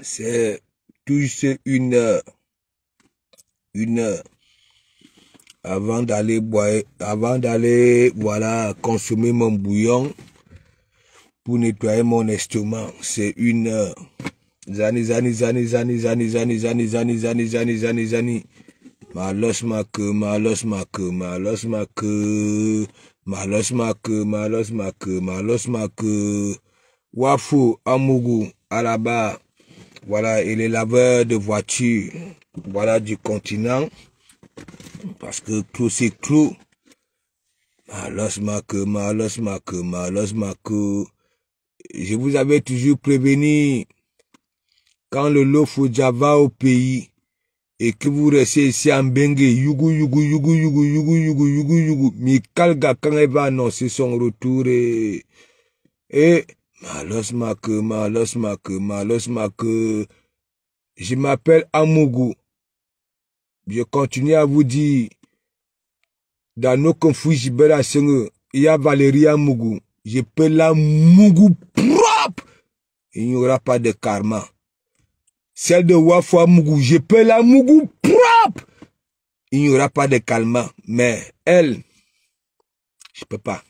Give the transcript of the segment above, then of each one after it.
C'est juste une heure. Avant d'aller boire, voilà, consommer mon bouillon pour nettoyer mon estomac. C'est 1 heure. Zani. Malos ma queue. Wafu Amougou à la barre. Voilà, et les laveurs de voitures, voilà, du continent. Parce que clou c'est clou. Malos ma queue. Je vous avais toujours prévenu, quand le Lofoja va au pays, et que vous restez ici en Bengue, Yougou, Mikalga, quand elle va annoncer son retour, et Malos ma queue. Je m'appelle Amougou. Je continue à vous dire, dans nos conflits, il y a Valérie Amougou. Je peux la Mougou propre. Il n'y aura pas de karma. Celle de Wafou Amougou, je peux la Mougou propre. Il n'y aura pas de karma. Mais elle, je peux pas.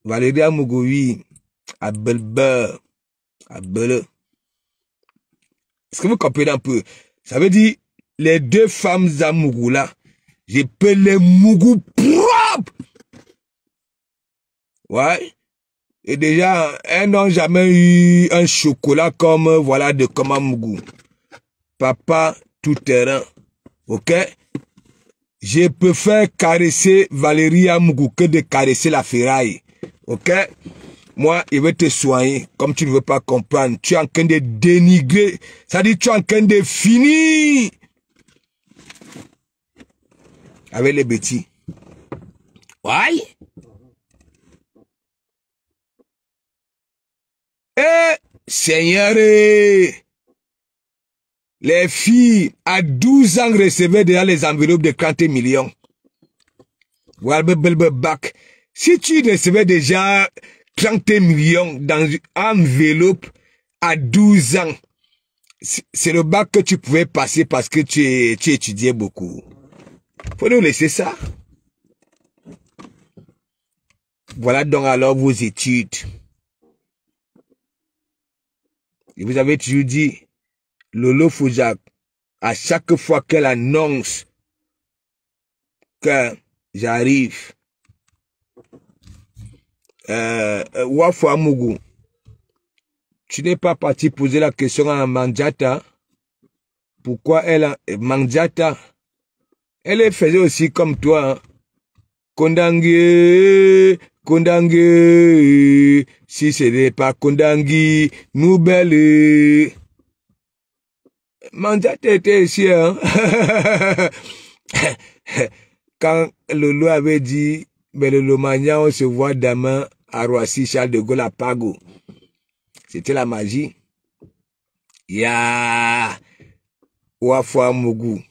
Valérie Amougou, oui. À Belbeur. À Bele. Est-ce que vous comprenez un peu? Ça veut dire, les deux femmes Amougou là, je peux les Mougou propres. Ouais. Et déjà, elles n'ont jamais eu un chocolat comme, voilà, de comme Amougou. Papa, tout terrain. Ok? Je préfère caresser Valérie Amougou que de caresser la ferraille. Ok? Moi, je vais te soigner, comme tu ne veux pas comprendre. Tu es en train de dénigrer. Ça dit, tu es en train de finir avec les bêtis. Ouais? Eh, Seigneur, les filles à 12 ans recevaient déjà les enveloppes de 30 millions. Si tu recevais déjà 30 millions dans une enveloppe à 12 ans, c'est le bac que tu pouvais passer parce que tu étudiais beaucoup. Faut nous laisser ça. Voilà donc alors vos études. Et vous avez toujours dit, Lolo Foujak, à chaque fois qu'elle annonce que j'arrive, Wafou Amougou, tu n'es pas parti poser la question à Mandiata. Pourquoi elle a Mandiata? Elle faisait aussi comme toi. Hein. Kondangue, si ce n'est pas Kondangi, Noubelle. Mandiata était ici. Hein. Quand Lolo avait dit, mais le Lomagnan, on se voit demain à Roissy, Charles de Gaulle à Pago. C'était la magie. Ya Wafou Amougou.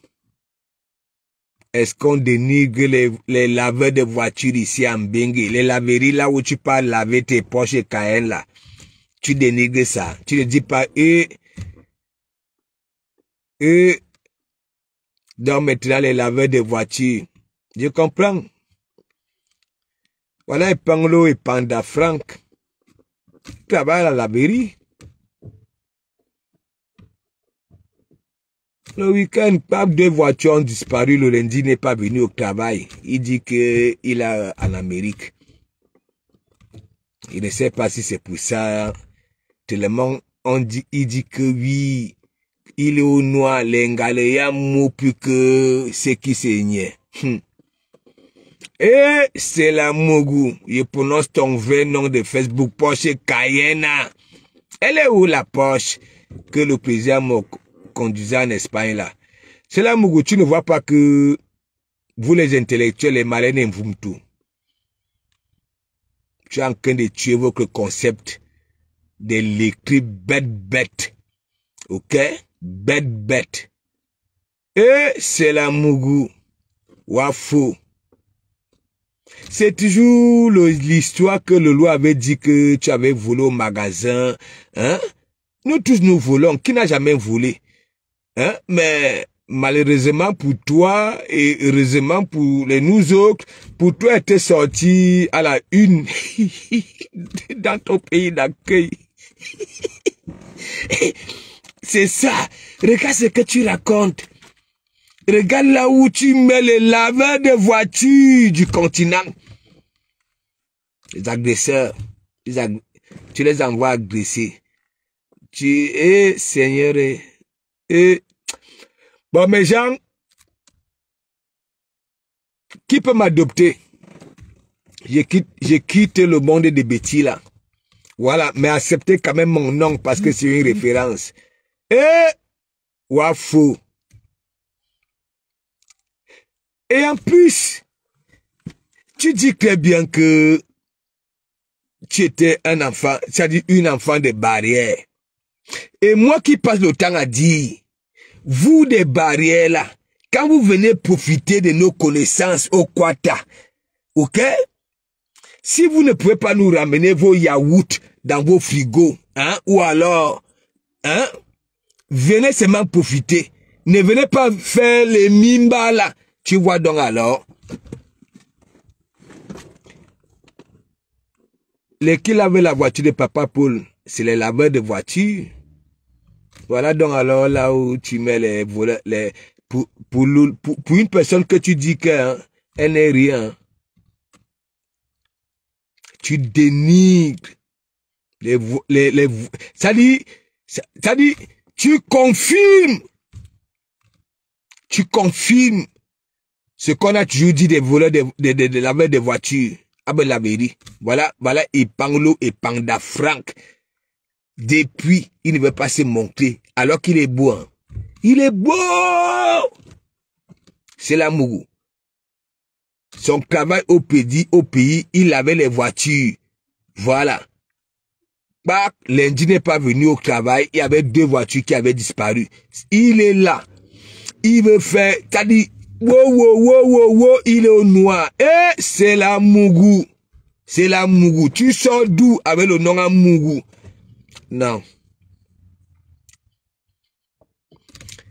Est-ce qu'on dénigre les laveurs de voitures ici en Bengue? Les laveries là où tu peux laver tes Porsche et Cayenne là. Tu dénigres ça. Tu ne dis pas donc maintenant les laveurs de voitures. Je comprends. Voilà et Panglo et Panda Franck. Travaille à la laverie. Le week-end, pas deux voitures ont disparu. Le lundi n'est pas venu au travail. Il dit qu'il est en Amérique. Il ne sait pas si c'est pour ça. Tellement il dit que oui, il est au noir, l'engalaya mou plus que ce qui saignait. Et c'est la Mougou. Il prononce ton vrai nom de Facebook, Porsche Cayenne. Elle est où la Porsche que le président conduisait en Espagne là? C'est la Mougou, tu ne vois pas que vous les intellectuels, les malins, n'invoument tout. Tu es en train de tuer votre concept de l'écrit bête. Ok? Bête. Et c'est la Mougou. Wafo. C'est toujours l'histoire que le loi avait dit que tu avais volé au magasin. Hein? Nous tous nous volons. Qui n'a jamais volé? Hein? Mais malheureusement pour toi et heureusement pour les nous autres, pour toi était sorti à la une dans ton pays d'accueil. C'est ça. Regarde ce que tu racontes. Regarde là où tu mets les laveurs de voitures du continent. Les agresseurs, tu les envoies agresser. Seigneur, bon, mes gens, qui peut m'adopter? Je quitte le monde des bêtises là. Voilà, mais acceptez quand même mon nom parce que c'est une référence. Wafo. Et en plus, tu dis très bien que tu étais un enfant, c'est-à-dire une enfant de barrières. Et moi qui passe le temps à dire, vous des barrières là, quand vous venez profiter de nos connaissances au Kwata, ok? Si vous ne pouvez pas nous ramener vos yaourts dans vos frigos, hein, ou alors, hein, venez seulement profiter. Ne venez pas faire les mimba là. Tu vois donc alors, les qui lavaient la voiture de Papa Paul, c'est les laveurs de voiture. Voilà donc alors là où tu mets les voleurs, pour une personne que tu dis qu'elle n'est rien, tu dénigres ça dit, tu confirmes ce qu'on a toujours dit des voleurs de laveurs de voitures. Ah ben la vérité. Voilà, Epanglo et Panda Frank. Depuis, il ne veut pas se montrer. Alors qu'il est beau. Hein. Il est beau! C'est la Mougou. Son travail au pays, il avait les voitures. Voilà. Bah, lundi n'est pas venu au travail. Il y avait 2 voitures qui avaient disparu. Il est là. Il veut faire, t'as dit, wow, il est au noir. C'est la Mougou. C'est la Mougou. Tu sors d'où avec le nom à Mougou? Non.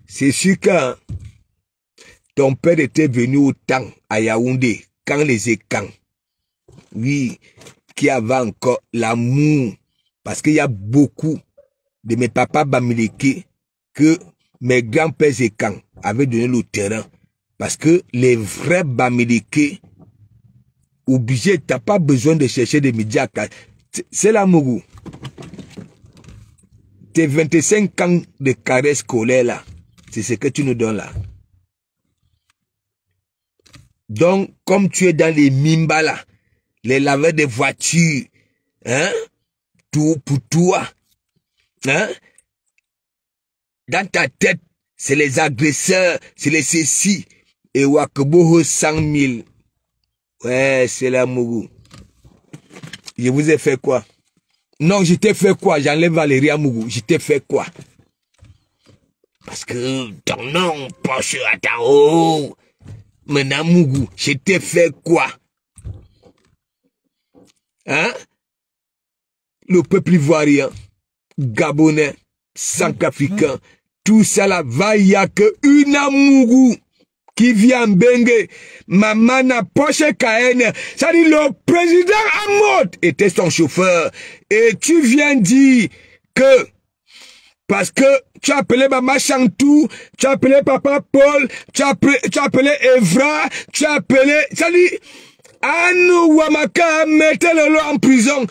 C'est sûr que ton père était venu au temps à Yaoundé, quand les écans. Oui, qui avait encore l'amour. Parce qu'il y a beaucoup de mes papas Bamileke que mes grands-pères écans avaient donné le terrain. Parce que les vrais Bamileke, obligés, t'as pas besoin de chercher des médias. C'est la Mougou. Tes 25 ans de carrière scolaire là, c'est ce que tu nous donnes là. Donc, comme tu es dans les mimba là, les laveurs de voitures, hein, tout pour toi, hein, dans ta tête, c'est les agresseurs, c'est les ceci, et Wakeboho 100 000. Ouais, c'est la Mougou. Je vous ai fait quoi? Non, je t'ai fait quoi? J'enlève Valérie Amougou. Je t'ai fait quoi? Parce que ton nom penche à ta haut. Maintenant, Mougou, je t'ai fait quoi? Hein? Le peuple ivoirien, gabonais, centrafricain, tout ça là, va, il n'y a qu'une Amougou qui vient Bengue. Maman n'a poche Kaene. Ça dit le président Amod était son chauffeur. Et tu viens dire que parce que tu as appelé Maman Chantou, tu as appelé Papa Paul, tu as appelé Evra, tu as appelé... Ça dit, Anou Wamaka mettait le lot en prison.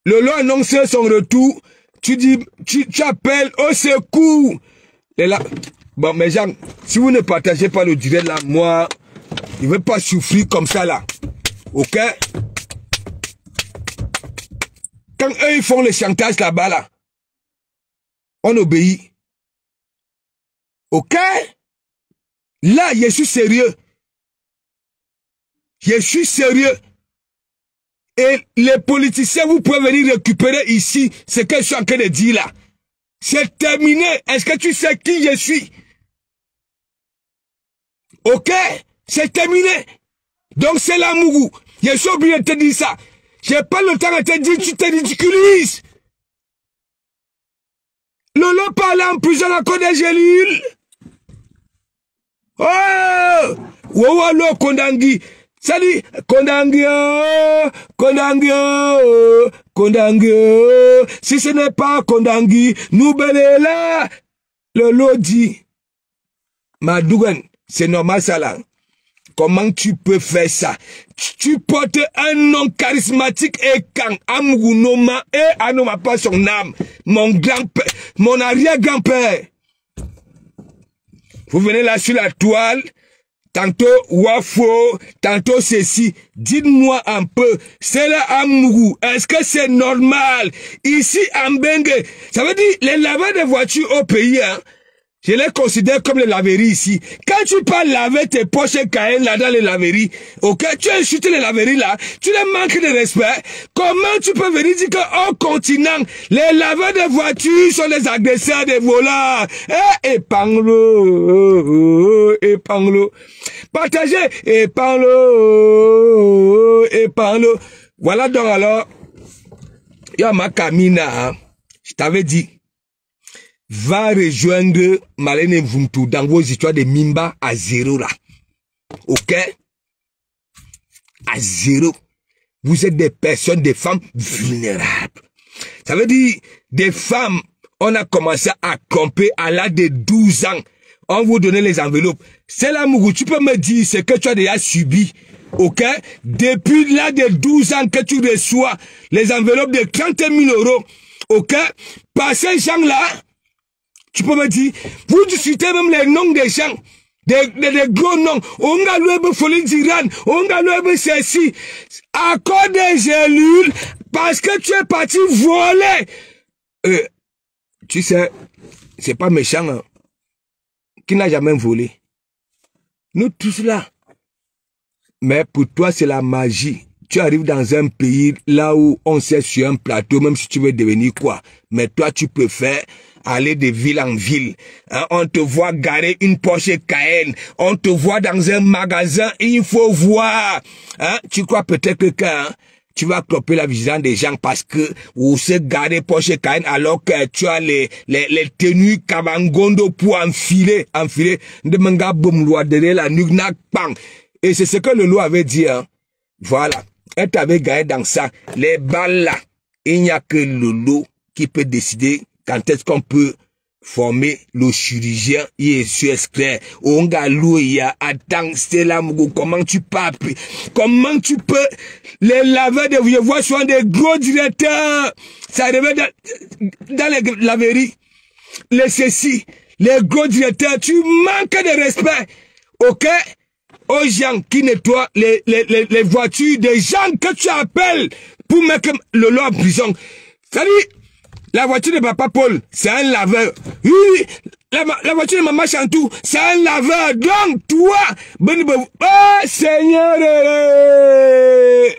Le lot annonçait son retour. Tu dis, tu appelles au secours. Et là, bon, mes gens, si vous ne partagez pas le direct là, moi, je ne vais pas souffrir comme ça là. Ok? Quand eux, ils font le chantage là-bas là, on obéit. Ok? Là, je suis sérieux. Je suis sérieux. Et les politiciens, vous pouvez venir récupérer ici ce que je suis en train de dire là. C'est terminé. Est-ce que tu sais qui je suis? Ok? C'est terminé. Donc c'est la Mougou. Je suis obligé de te dire ça. J'ai pas le temps de te dire, tu te ridiculises. Lolo parle en prison à cause des gélules. Oh! Wowalo Kondangi. Salut, Kondangi, Kondangi, Kondangi. Si ce n'est pas Kondangi, nous là. Lolo dit, Madougan, c'est normal ça là. Comment tu peux faire ça? Tu portes un nom charismatique et quand Amougounoma et Anoma pas son âme. Mon grand-père, mon arrière-grand-père. Vous venez là sur la toile, tantôt Wafo, tantôt ceci. Dites-moi un peu, c'est là Amougou. Est-ce que c'est normal? Ici, en Bengue, ça veut dire les laveurs de voitures au pays, hein? Je les considère comme les laveries ici. Quand tu pars laver tes poches Cayenne là dans les laveries, ok, tu as insulté les laveries là, tu les manques de respect. Comment tu peux venir dire qu'au continent, les laveurs de voitures sont les agresseurs des voleurs? Épingle, épingle. Partagez, épingle, épingle. Voilà donc alors, y'a ma Kamina, hein? Je t'avais dit. Va rejoindre Marlène Mvuntu dans vos histoires de Mimba à 0 là. Ok? À 0. Vous êtes des personnes, des femmes vulnérables. Ça veut dire, des femmes, on a commencé à camper à l'âge de 12 ans. On vous donnait les enveloppes. C'est là, Mougou, tu peux me dire ce que tu as déjà subi. Ok? Depuis l'âge de 12 ans que tu reçois les enveloppes de 30 000 €. Ok? Par ces gens-là, tu peux me dire, vous discutez même les noms des gens, des gros noms. On a loué Folie d'Iran, on a loué ceci. À cause des gélules, parce que tu es parti voler. Tu sais, c'est pas méchant, hein. Qui n'a jamais volé? Nous tous là. Mais pour toi, c'est la magie. Tu arrives dans un pays là où on sait sur un plateau, même si tu veux devenir quoi. Mais toi, tu peux faire aller de ville en ville. Hein, on te voit garer une Porsche Cayenne. On te voit dans un magasin. Il faut voir. Hein, tu crois peut-être que tu vas cloper la vigilance des gens parce que vous se garer Porsche Cayenne alors que tu as les tenues Kabangondo pour enfiler. De manga boum loi derrière la nuque nak pang. Et c'est ce que le loup avait dit. Hein. Voilà. Elle t'avait gagné dans ça. Les balles là. Il n'y a que le loup qui peut décider quand est-ce qu'on peut former le chirurgien ISUS clair. Ongalouia, attends, c'est là, comment tu peux, les laveurs de vieux voix sont des gros directeurs. Ça arrive dans les laveries. Les ceci, les gros directeurs, tu manques de respect. Ok? Aux gens qui nettoient les voitures des gens que tu appelles pour mettre le lot en prison. Salut! La voiture de papa Paul, c'est un laveur. Oui, la voiture de maman Chantou, c'est un laveur. Donc, toi, oh, Seigneur,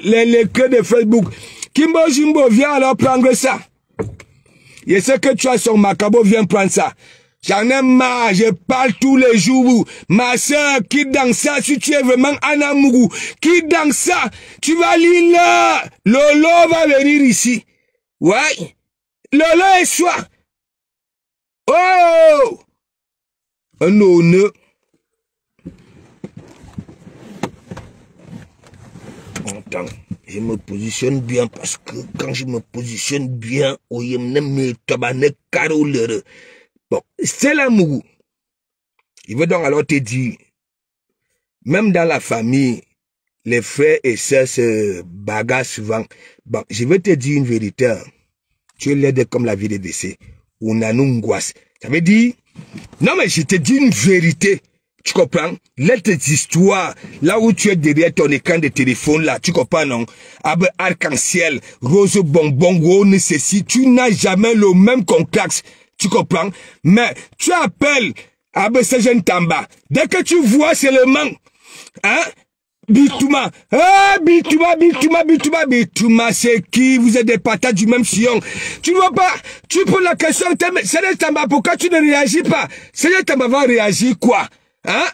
les queues de Facebook. Kimbo Jimbo, viens alors prendre ça. Je sais que tu as son macabo, viens prendre ça. J'en ai marre, je parle tous les jours. Ma soeur, qui dans ça, si tu es vraiment Anamougou, qui dans ça, tu vas lire là. Lolo va venir ici. Ouais. Lolo et soi. Oh! Un honneur. Attends, je me positionne bien parce que quand je me positionne bien, bon, c'est la Mougou. Il veut donc alors te dire, même dans la famille, les frères et sœurs se bagarrent souvent. Bon, je vais te dire une vérité. Tu es laide comme la vie de décès. On a une angoisse. Ça veut dire, non mais je te dis une vérité. Tu comprends? Les histoires, là où tu es derrière ton écran de téléphone, là, tu comprends, non? Avec arc-en-ciel, rose bonbon, rose ceci, tu n'as jamais le même contexte. Tu comprends? Mais tu appelles avec ce jeune Tamba. Dès que tu vois seulement, hein? Bitouma, ah, Bitouma, c'est qui? Vous êtes des patates du même sillon. Tu ne vois pas? Tu poses la question, c'est Tamba, pourquoi tu ne réagis pas? C'est Tamba va réagir quoi? Hein?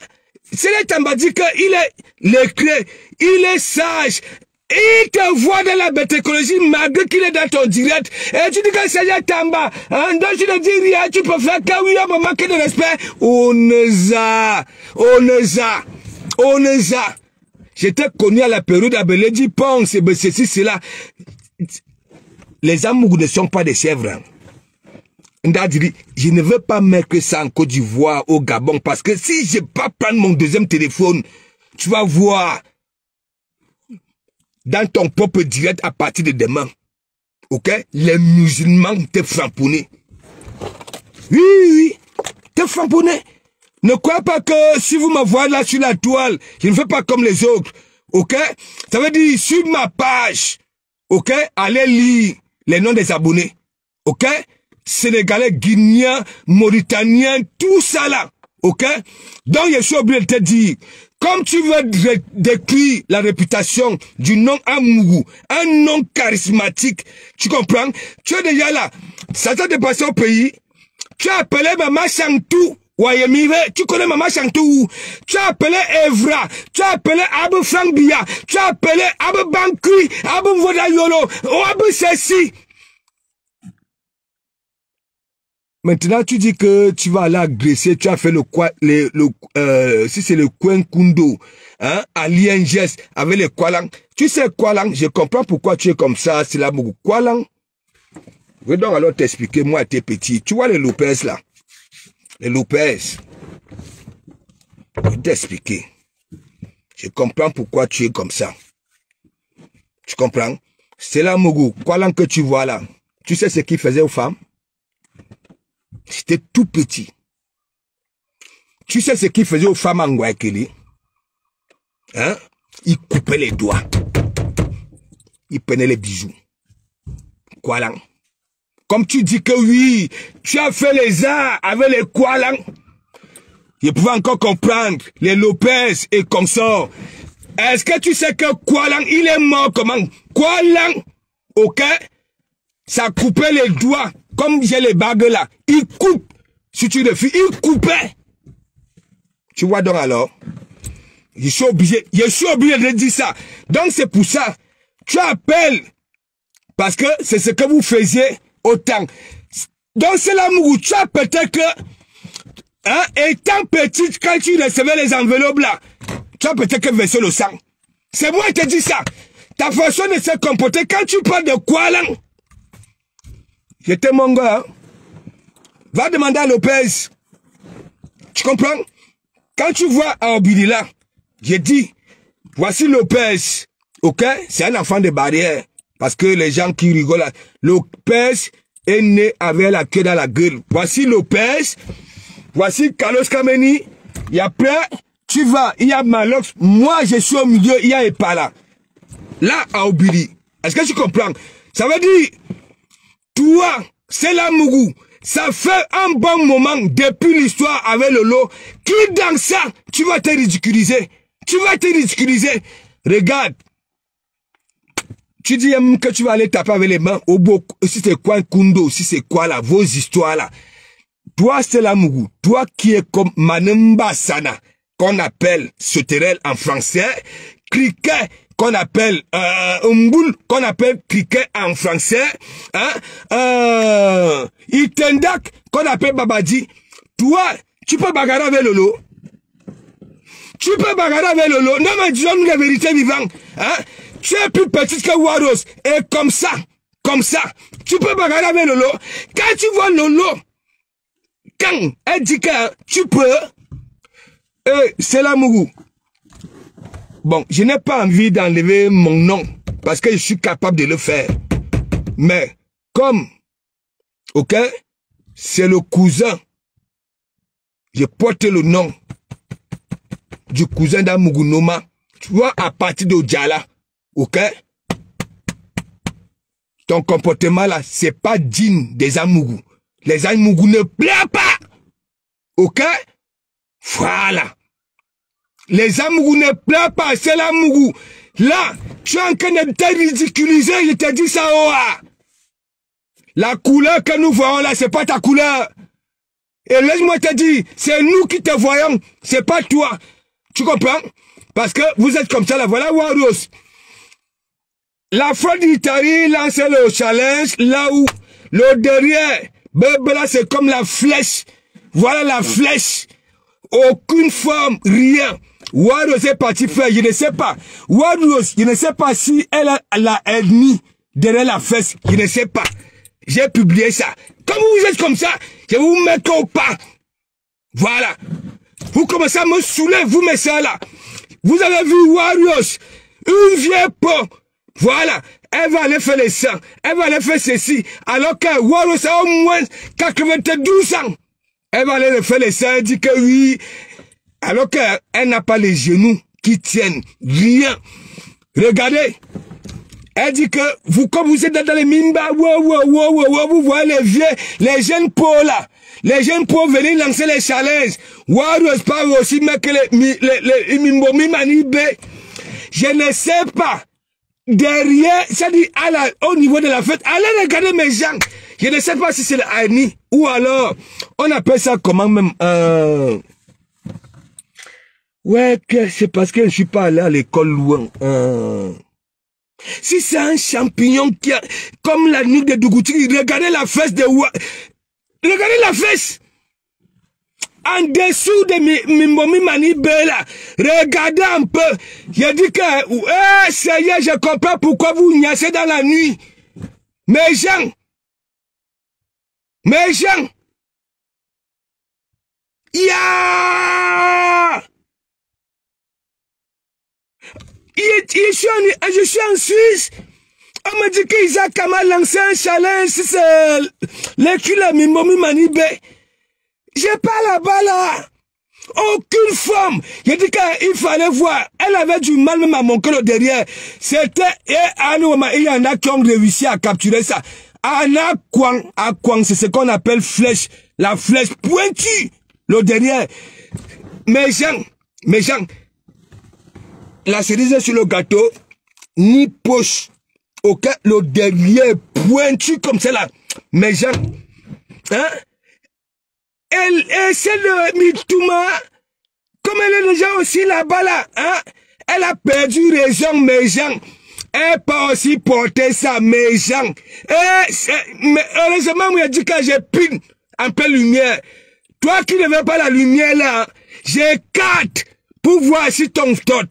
Sélé Tamba dit qu'il est l'éclair, il est sage. Il te voit dans la bête écologie malgré qu'il est dans ton direct. Et tu dis que Sélé Tamba, donc tu ne dis rien, tu peux faire qu'à oui, on manque de respect. On les a. J'étais connu à la période d'Abeledi Pong, c'est ceci, c'est là. Les Amougou ne sont pas des chèvres. Je ne veux pas mettre ça en Côte d'Ivoire, au Gabon, parce que si je ne vais pas prendre mon deuxième téléphone, tu vas voir dans ton propre direct à partir de demain. Ok? Les musulmans te frapponnent. Oui, te frapponnent. Ne croyez pas que si vous me voyez là sur la toile, je ne fais pas comme les autres. Ok? Ça veut dire sur ma page. Ok? Allez lire les noms des abonnés. Ok? Sénégalais, Guinéens, Mauritaniens, tout ça là. Ok? Donc je suis obligé de te dire, comme tu veux décrire la réputation du nom Amougou, un nom charismatique, tu comprends? Tu es déjà là. Ça t'a dépassé au pays. Tu as appelé Maman Chantou. Wayemive, tu connais Maman Chantou. Tu as appelé Evra. Tu as appelé Abou Frank Bia. Tu as appelé Abou Bankui. Abou Vodayolo. Abou Sessi. Maintenant, tu dis que tu vas aller agresser, tu as fait si c'est le coin Kundo, hein, à l'INGS, avec les Kualang. Tu sais Kualang, je comprends pourquoi tu es comme ça, c'est là beaucoup. Kualang, je vais donc alors t'expliquer, moi, t'es petit. Tu vois les Lopez là? Les Lopez. Je vais t'expliquer. Je comprends pourquoi tu es comme ça. Tu comprends? C'est là, Mougou, Kualang que tu vois là. Tu sais ce qu'il faisait aux femmes? C'était tout petit. Tu sais ce qu'il faisait aux femmes en Guayaquil? Hein? Il coupait les doigts. Il prenait les bijoux. Kualang. Comme tu dis que oui, tu as fait les arts avec les Kualang. Je pouvais encore comprendre les Lopez et comme ça. Est-ce que tu sais que Kualang, il est mort comment? Kualang, ok? Ça coupait les doigts. Comme j'ai les bagues là, il coupe. Si tu le fais, il coupait. Tu vois donc alors, je suis obligé de dire ça. Donc c'est pour ça, tu appelles, parce que c'est ce que vous faisiez autant. Donc c'est l'amour où tu as peut-être que, hein, étant petite, quand tu recevais les enveloppes là, tu as peut-être que versé le sang. C'est moi qui te dis ça. Ta façon de se comporter, quand tu parles de quoi là, j'étais mon gars. Hein? Va demander à Lopez. Tu comprends? Quand tu vois à Obidila, j'ai dit, voici Lopez. Ok? C'est un enfant de barrière. Parce que les gens qui rigolent, Lopez est né avec la queue dans la gueule. Voici Lopez. Voici Carlos Kameni. Et après, tu vas, il y a Malox. Moi, je suis au milieu, il y a Epala. Là, à Obidi. Est-ce que tu comprends? Ça veut dire, toi, c'est la Mougou. Ça fait un bon moment depuis l'histoire avec Lolo. Qui dans ça, tu vas te ridiculiser. Tu vas te ridiculiser. Regarde. Tu dis que tu vas aller taper avec les mains au beau. Si c'est quoi un Kundo, si c'est quoi là, vos histoires là. Toi, c'est la Mougou. Toi qui es comme Manemba Sana, qu'on appelle Soterel en français. Criquet, qu'on appelle Umboul, qu'on appelle criquet en français, hein, Itendak, qu'on appelle Babadi. Toi, tu peux bagarrer avec Lolo. Tu peux bagarrer avec Lolo. Non, mais disons-nous la vérité vivante. Hein? Tu es plus petite que Waros. Et comme ça, tu peux bagarrer avec Lolo. Quand tu vois Lolo, quand elle dit que tu peux, c'est la Mougou. Bon, je n'ai pas envie d'enlever mon nom parce que je suis capable de le faire. Mais comme, ok, c'est le cousin, je porte le nom du cousin d'Amougou Noma, tu vois, à partir de Djala, ok? Ton comportement là, c'est pas digne des Amougou. Les Amougou ne pleurent pas, ok? Voilà. Les Amougou ne pleurent pas, c'est l'Amougou. Là, tu es en train de te ridiculiser, je te dis ça, oh. La couleur que nous voyons là, c'est pas ta couleur. Et laisse-moi te dire, c'est nous qui te voyons, c'est pas toi. Tu comprends? Parce que vous êtes comme ça, là. Voilà Warriors. La fraude d'Italie lance le challenge là où le derrière, là c'est comme la flèche. Voilà la flèche. Aucune forme, rien. Warriors est parti faire, je ne sais pas. Warriors, je ne sais pas si elle a la ennemi derrière la fesse. Je ne sais pas. J'ai publié ça. Comme vous êtes comme ça, je vais vous mettre au pas. Voilà. Vous commencez à me saouler, vous mettez ça là. Vous avez vu Warriors, une vieille peau. Voilà. Elle va aller faire les sangs. Elle va aller faire ceci. Alors que Warriors a au moins 92 ans. Elle va aller faire les sangs. Elle dit que oui. Alors qu'elle n'a pas les genoux qui tiennent. Rien. Regardez. Elle dit que vous, comme vous êtes dans les mimba, vous voyez les vieux, les jeunes pauvres là. Les jeunes pauvres venir lancer les challenges. Warriors parle aussi, mais que les mimbomi manibé. Je ne sais pas. Derrière, ça dit au niveau de la fête, allez regarder mes gens. Je ne sais pas si c'est le Ani ou alors, on appelle ça comment même, ouais, c'est parce que je ne suis pas allé à l'école loin. Si c'est un champignon qui a, comme la nuque de Dougouti, regardez la fesse de regardez la fesse. En dessous de Mimbomi Manibela, regardez un peu. Je dis que, ça y est, je comprends pourquoi vous niassez dans la nuit. Mes gens. Ya! Je suis en Suisse. On me dit qu'Isaac a lancé un challenge. C'est l'écule à Mimbomi Manibé. J'ai pas là-bas là. Aucune femme. J'ai dit qu'il fallait voir. Elle avait du mal même à monter le derrière. C'était, il y en a qui ont réussi à capturer ça. Anna Kwang, c'est ce qu'on appelle flèche. La flèche pointue. Le derrière. Mes gens. La cerise sur le gâteau. Ni poche. Ok, le derrière pointu comme ça là. Mes gens. Hein? C'est le Mitouma, comme elle est déjà aussi là-bas là, hein? Elle a perdu raison, mes gens. Elle peut aussi porter ça, mes gens. Mais heureusement, moi, je dis que j'ai pris un peu de lumière. Toi qui ne veux pas la lumière là, j'ai 4 pour voir si ton tot,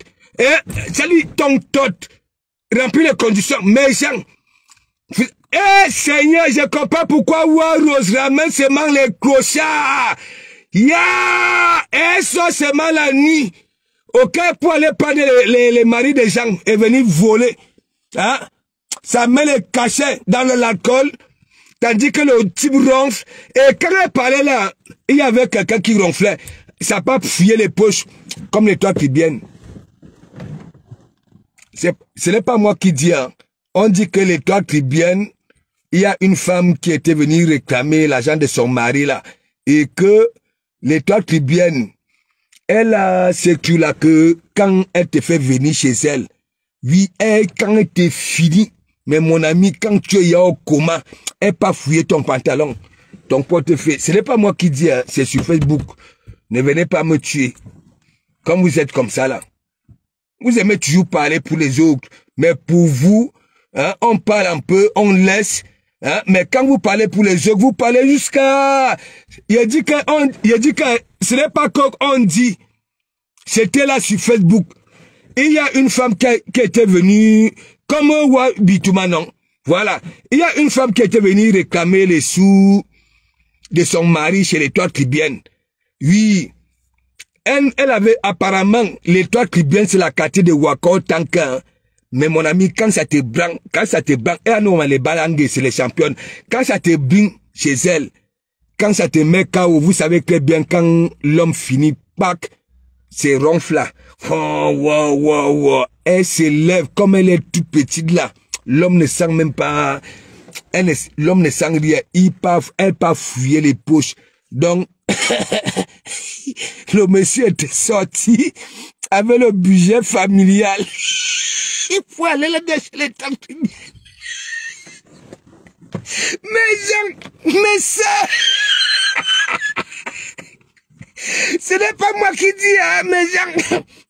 ça dit ton tot remplit les conditions, mes gens. Seigneur, je comprends pourquoi Warriors ramène seulement les clochards. Et ça seulement la nuit. Ok, pour aller prendre les maris des gens et venir voler. Hein? Ça met les cachets dans l'alcool, tandis que le type ronfle. Et quand elle parlait là, il y avait quelqu'un qui ronflait. Ça n'a pas fouillé les poches comme les toits qui viennent. Ce n'est pas moi qui dis. Hein. On dit que les toits qui viennent, il y a une femme qui était venue réclamer l'argent de son mari là. Et que les toits qui viennent, elle a sécu là que quand elle te fait venir chez elle, oui, quand elle te finit, mais mon ami, quand tu es au coma, elle pas fouiller ton pantalon, ton portefeuille. Ce n'est pas moi qui dis, hein, c'est sur Facebook. Ne venez pas me tuer. Comme vous êtes comme ça là. Vous aimez toujours parler pour les autres, mais pour vous, hein, on parle un peu, on laisse. Hein, mais quand vous parlez pour les autres, vous parlez jusqu'à... Il a dit que ce n'est pas qu'on dit. C'était là sur Facebook. Il y a une femme qui était venue, comme Bitouma, non. Voilà. Il y a une femme qui était venue réclamer les sous de son mari chez les toits tribiennes. Oui. Elle avait apparemment, les toits tribiennes, c'est la quartier de Wako Tanka. Mais mon ami, quand ça te branche, et nous, les balangues, c'est les championnes. Quand ça te bring chez elle, quand ça te met KO, vous savez très bien, quand l'homme finit, pack, c'est ronfle là. Oh, wow. Elle se lève, comme elle est toute petite là. L'homme ne sent même pas, l'homme ne sent rien. Elle peut fouiller les poches. Donc, le monsieur était sorti avec le budget familial. Il faut aller là chez les tantes. Mais ça, ce n'est pas moi qui dis, hein, mes gens.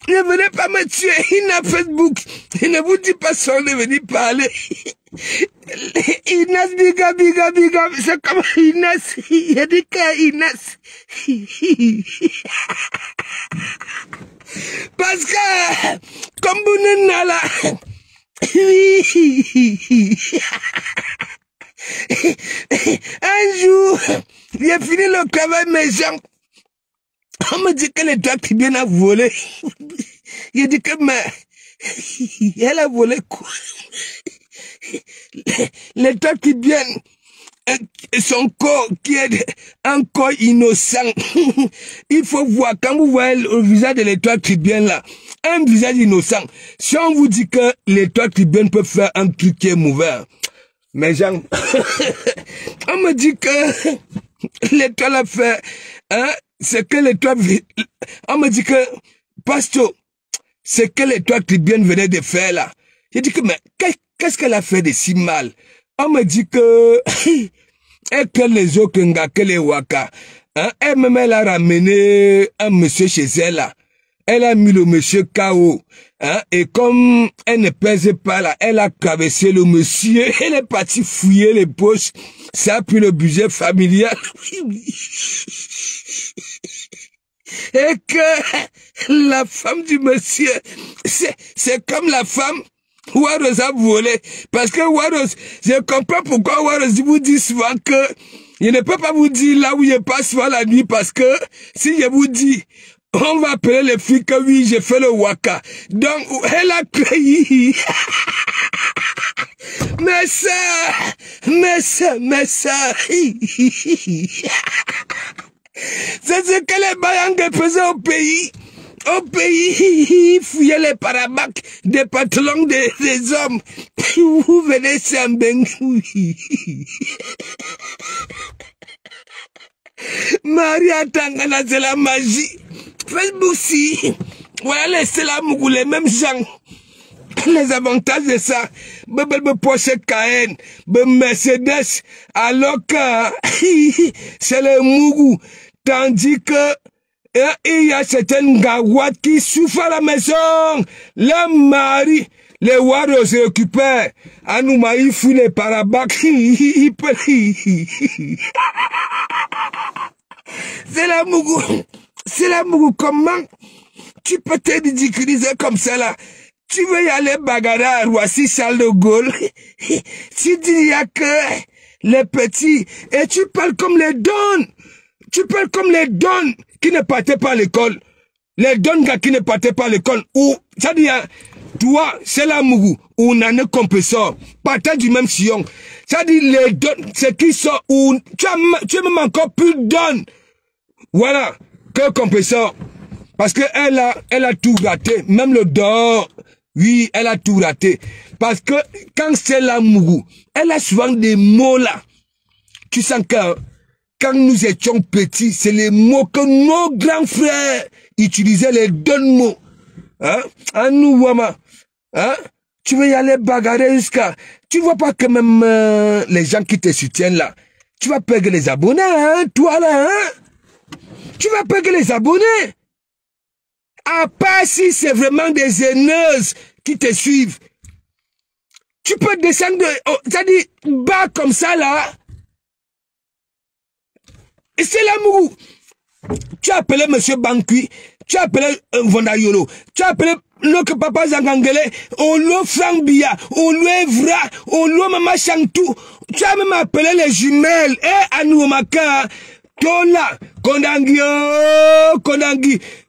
Ne venez pas me tuer. Il n'a Facebook. Il ne vous dit pas son de venir parler. Inas, biga. C'est comme Inas. Il a dit que Inas. Parce que, comme vous n'êtes pas là, un jour, j'ai fini le travail maison. On me dit que les doigts qui viennent à voler. Il dit que, mais, elle a volé quoi? Les doigts qui viennent, son corps qui est un corps innocent. Il faut voir, quand vous voyez le visage de l'étoile tribienne là, un visage innocent. Si on vous dit que l'étoile tribienne peut faire un truc qui est mauvais, mais genre, on me dit que l'étoile a fait, hein, c'est que l'étoile, on me dit que, pasteur, c'est que l'étoile tribienne venait de faire là. J'ai dit que, mais qu'est-ce qu'elle a fait de si mal? On me dit que, et que les autres, que les waka, hein, elle-même, elle a ramené un monsieur chez elle là. Elle a mis le monsieur KO, hein, et comme elle ne pèse pas là, elle a traversé le monsieur, elle est partie fouiller les poches, ça a pris le budget familial. Et que la femme du monsieur, c'est comme la femme Waros a volé. Parce que Waros, je comprends pourquoi Waros vous dit souvent que je ne peux pas vous dire là où je passe souvent la nuit, parce que si je vous dis, on va appeler les filles que oui, j'ai fait le waka. Donc, elle a créé. Mais ça. C'est ce que les Bayangues faisaient au pays. Au pays, ils fouillaient les parabacs des pantalons des hommes. Vous venez s'embêter. Maria Tangana, c'est la magie. Facebook, si. Voilà, c'est la mougou, les mêmes gens. Les avantages de ça. Bebe Porsche Cayenne, Mercedes, alors que c'est le mougou. Tandis que il y a certaines gawades qui souffrent à la maison. Le mari, les Waros se récupèrent. Anouma, il fout les parabacs. C'est la mougou. C'est la mougou. Comment tu peux te ridiculiser comme ça là? Tu veux y aller bagarre à Roissy Charles de Gaulle? Tu dis il y a que les petits. Et tu parles comme les dons. Tu parles comme les dons qui ne partaient pas à l'école. Les dons qui ne partaient pas à l'école. Ou, ça dit, toi, c'est la mougou. Ou n'en est compresseur. Partage du même sillon. Ça dit, les dons, c'est qui sont, ou, tu es même encore plus dons. Voilà, que compresseur. Parce que elle a tout raté. Même le dehors, oui, elle a tout raté. Parce que quand c'est la mougou, elle a souvent des mots là. Tu sens que quand nous étions petits, c'est les mots que nos grands frères utilisaient, les deux mots. Hein? À nous, Wama. Hein? Tu veux y aller bagarrer jusqu'à... Tu vois pas que même les gens qui te soutiennent là, tu vas perdre les abonnés, hein? Toi là, hein? Tu vas perdre les abonnés. À part si c'est vraiment des haineuses qui te suivent. Tu peux descendre, c'est-à-dire bas comme ça là. Et c'est l'amour. Tu as appelé M. Bankui, tu as appelé Vondayolo, tu as appelé notre papa Zangangele, Olo Frangbia, Olo Evra, Olo Mama Chantou. Tu as même appelé les jumelles, Anouamaka, Tola, Kondangi.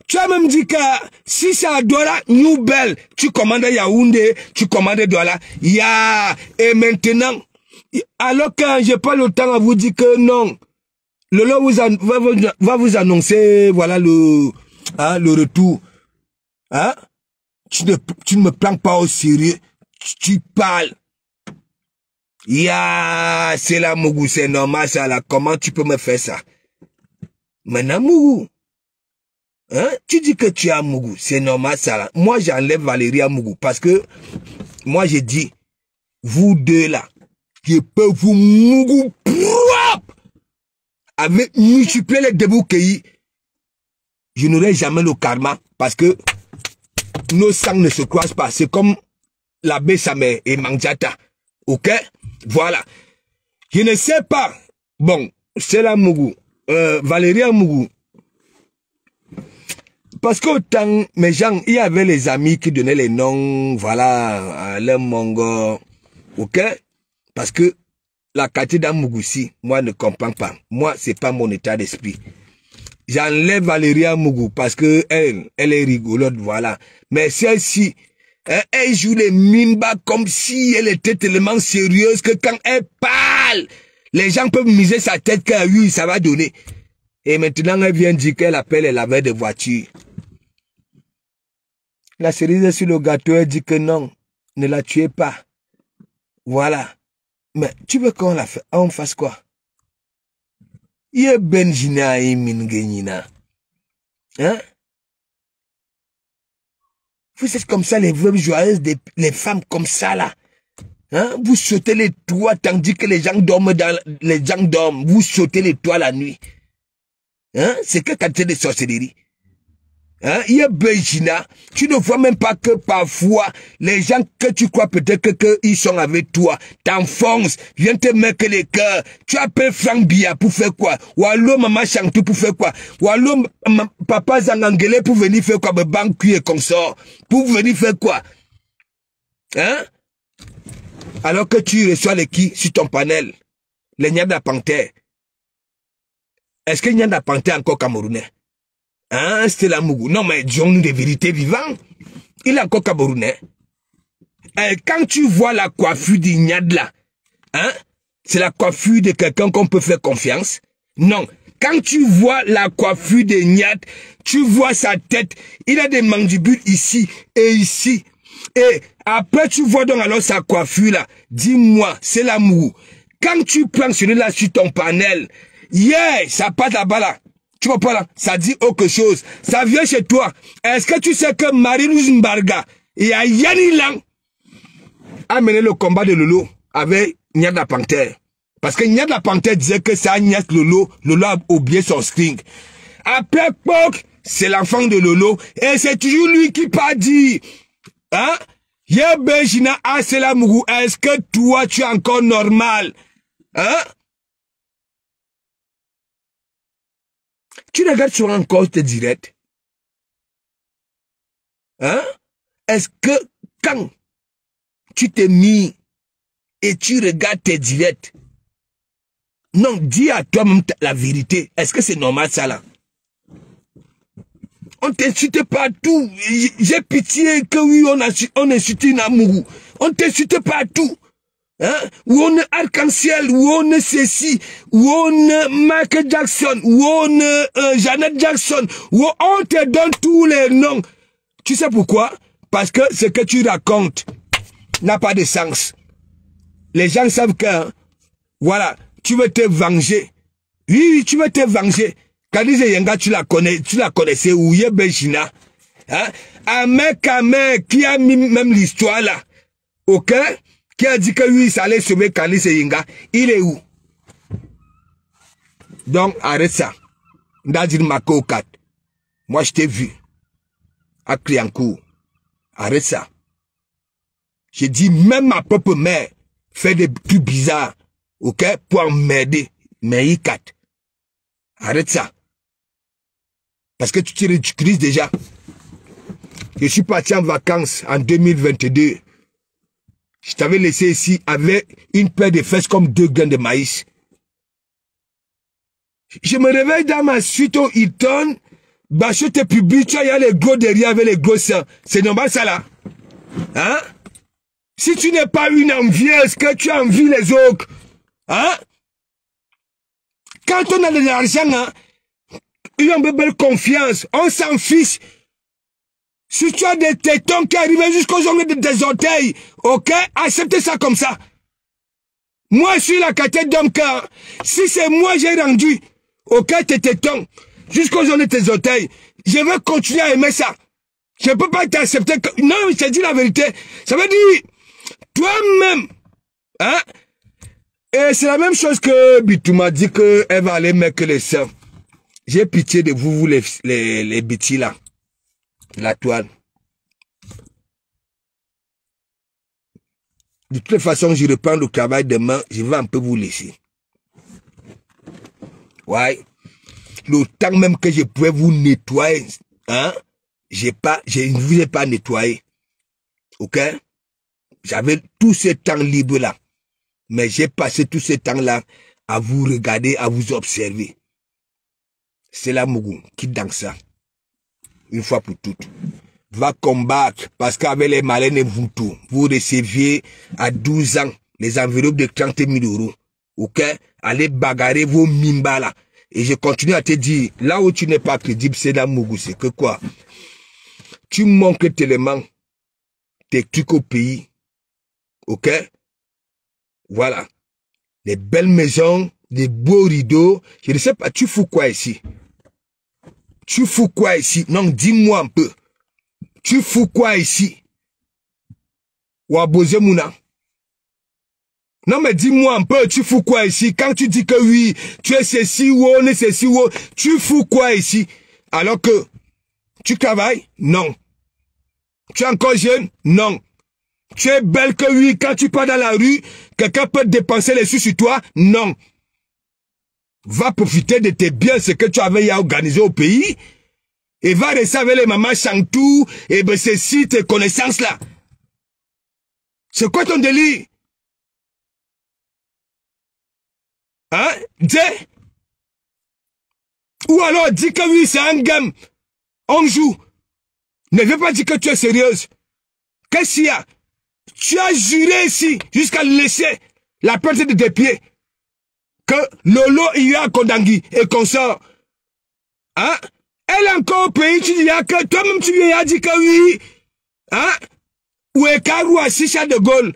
Tu as même dit que si c'est à Douala, Nouvelle, tu commandes Yaoundé, tu commandes Douala, ya, et maintenant, alors que j'ai pas le temps à vous dire que non, Lolo va vous annoncer, voilà le retour. Hein? Tu ne me prends pas au sérieux. Tu parles. Ya, c'est la mougou, c'est normal ça là. Comment tu peux me faire ça? Maintenant, mougou. Hein? Tu dis que tu as mougou, c'est normal ça là. Moi, j'enlève Valérie à mougou parce que moi, j'ai dit, vous deux là, je peux vous mougou propre. Avec multiplier les débouts qu'il, je n'aurai jamais le karma parce que nos sangs ne se croisent pas. C'est comme l'abbé Samé et Mandiata. Ok? Voilà. Je ne sais pas. Bon, c'est la Mougou. Valérie Mougou. Parce qu'autant, mes gens, il y avait les amis qui donnaient les noms, voilà, les Mongo. Ok? Parce que la quartier d'Amougousi, moi, ne comprends pas. Moi, c'est pas mon état d'esprit. J'enlève Valérie Mougou parce que elle est rigolote, voilà. Mais celle-ci, elle joue les mines bas comme si elle était tellement sérieuse que quand elle parle, les gens peuvent miser sa tête que oui, ça va donner. Et maintenant, elle vient dire qu'elle appelle, elle avait des voitures. La cerise sur le gâteau, elle dit que non, ne la tuez pas. Voilà. Mais tu veux qu'on la fasse, on fasse quoi? Yé benjina et mingenina. Hein? Vous êtes comme ça, les veuves joyeuses, les femmes comme ça, là. Hein? Vous sautez les toits tandis que les gens dorment les gens dorment. Vous sautez les toits la nuit. Hein? C'est quelle quantité de sorcellerie? Hein? Il y a Benjina. Tu ne vois même pas que parfois, les gens que tu crois peut-être qu'ils sont avec toi, t'enfoncent, viennent te mettre les cœurs. Tu appelles Franck Bia pour faire quoi? Ou alors maman Chantou pour faire quoi? Ou alors papa Zangangele pour venir faire quoi? Banque et consort. Pour venir faire quoi? Hein? Alors que tu reçois les qui sur ton panel? Les Nyanda Panthère. Est-ce que Nyanda Panthère est encore camerounais? Hein, c'est la Mougou. Non, mais disons-nous des vérités vivantes. Il est encore camerounais. Quand tu vois la coiffure d'Ignad là, hein, c'est la coiffure de quelqu'un qu'on peut faire confiance. Non. Quand tu vois la coiffure d'Ignad, tu vois sa tête. Il a des mandibules ici et ici. Et après, tu vois donc alors sa coiffure là. Dis-moi, c'est la Mougou. Quand tu prends celui-là sur ton panel, yeah, ça passe là-bas là. Tu vois pas là, ça dit autre chose. Ça vient chez toi. Est-ce que tu sais que Marie-Louise Mbarga et Yanni Lang a mené le combat de Lolo avec Nyada Panthère? Parce que Nyada Panthère disait que ça Nyas Lolo, Lolo a oublié son string. Après Pok, c'est l'enfant de Lolo et c'est toujours lui qui pas dit. Hein? Yebejina Aselamougou, est-ce que toi tu es encore normal? Hein? Tu regardes sur encore tes directs. Hein? Est-ce que quand tu t'es mis et tu regardes tes directs, non, dis à toi-même la vérité. Est-ce que c'est normal ça là? On t'insulte partout. J'ai pitié que oui, on insulte Namourou. On t'insulte partout. Hein? Où on est arc-en-ciel, où on est ceci, où on est Michael Jackson, où on est Janet Jackson, où on te donne tous les noms. Tu sais pourquoi? Parce que ce que tu racontes n'a pas de sens. Les gens savent que, hein, voilà, tu veux te venger. Oui, tu veux te venger. Kadize Yenga, tu la connaissais, ou Yebejina. Hein? Un mec qui a mis même l'histoire là. Ok? Qui a dit que oui, ça allait sauver Kadize Yenga. Il est où? Donc, arrête ça. Ndadir Mako 4. Moi, je t'ai vu. À Kriancourt. Arrête ça. J'ai dit, même ma propre mère fait des trucs bizarres. Ok? Pour m'aider. Mais il 4. Arrête ça. Parce que tu te ridiculises déjà. Je suis parti en vacances en 2022. Je t'avais laissé ici avec une paire de fesses comme 2 grains de maïs. Je me réveille dans ma suite au Hilton. Bachot te publie, tu as les gros derrière avec les gros seins. C'est normal ça là? Hein? Si tu n'es pas une envieuse, que tu envies les autres. Hein? Quand on a de l'argent, hein, il y a une belle confiance. On s'en fiche. Si tu as des tétons qui arrivent jusqu'aux ongles de tes orteils, ok, acceptez ça comme ça. Moi, je suis la catette d'homme car si c'est moi j'ai rendu, ok, tes tétons, jusqu'aux ongles de tes orteils, je vais continuer à aimer ça. Je ne peux pas t'accepter. Non, je te dis la vérité. Ça veut dire, toi-même, hein, et c'est la même chose que Bitou m'a dit qu'elle va aller mettre les seins. J'ai pitié de vous les bitches là. La toile. De toute façon, je reprends le travail demain, je vais un peu vous laisser. Ouais. Le temps même que je pouvais vous nettoyer, hein, je ne vous ai pas nettoyé. Ok? J'avais tout ce temps libre là. Mais j'ai passé tout ce temps-là à vous regarder, à vous observer. C'est la Mougou qui danse ça. Une fois pour toutes. Va combattre parce qu'avec les malins et vous tout, vous receviez à 12 ans les enveloppes de 30 000 €. Ok? Allez bagarrer vos mimba là. Et je continue à te dire, là où tu n'es pas crédible, c'est la Mougou. C'est que quoi? Tu manques tellement tes trucs au pays. Ok? Voilà. Les belles maisons, les beaux rideaux. Je ne sais pas, tu fous quoi ici? Tu fous quoi ici? Non, dis-moi un peu. Tu fous quoi ici? Wabose Mouna. Non, mais dis-moi un peu, tu fous quoi ici? Quand tu dis que oui, tu es ceci ou on est ceci ou tu fous quoi ici? Alors que tu travailles? Non. Tu es encore jeune? Non. Tu es belle que oui, quand tu pars dans la rue, quelqu'un peut dépenser les sous sur toi? Non. Va profiter de tes biens, ce que tu avais à organiser au pays, et va rester avec les mamans Chantou, et ben ceci, tes connaissances là. C'est quoi ton délire? Hein? Dis? Ou alors dis que oui, c'est un game. On joue. Ne veux pas dire que tu es sérieuse. Qu'est-ce qu'il y a? Tu as juré ici, jusqu'à laisser la porte de tes pieds, que Lolo il y a Kondangui et consort. Hein? Elle est encore au pays, tu dis que toi-même tu lui as dit que oui. Hein? Ou est Karou à Sicha de Gaulle.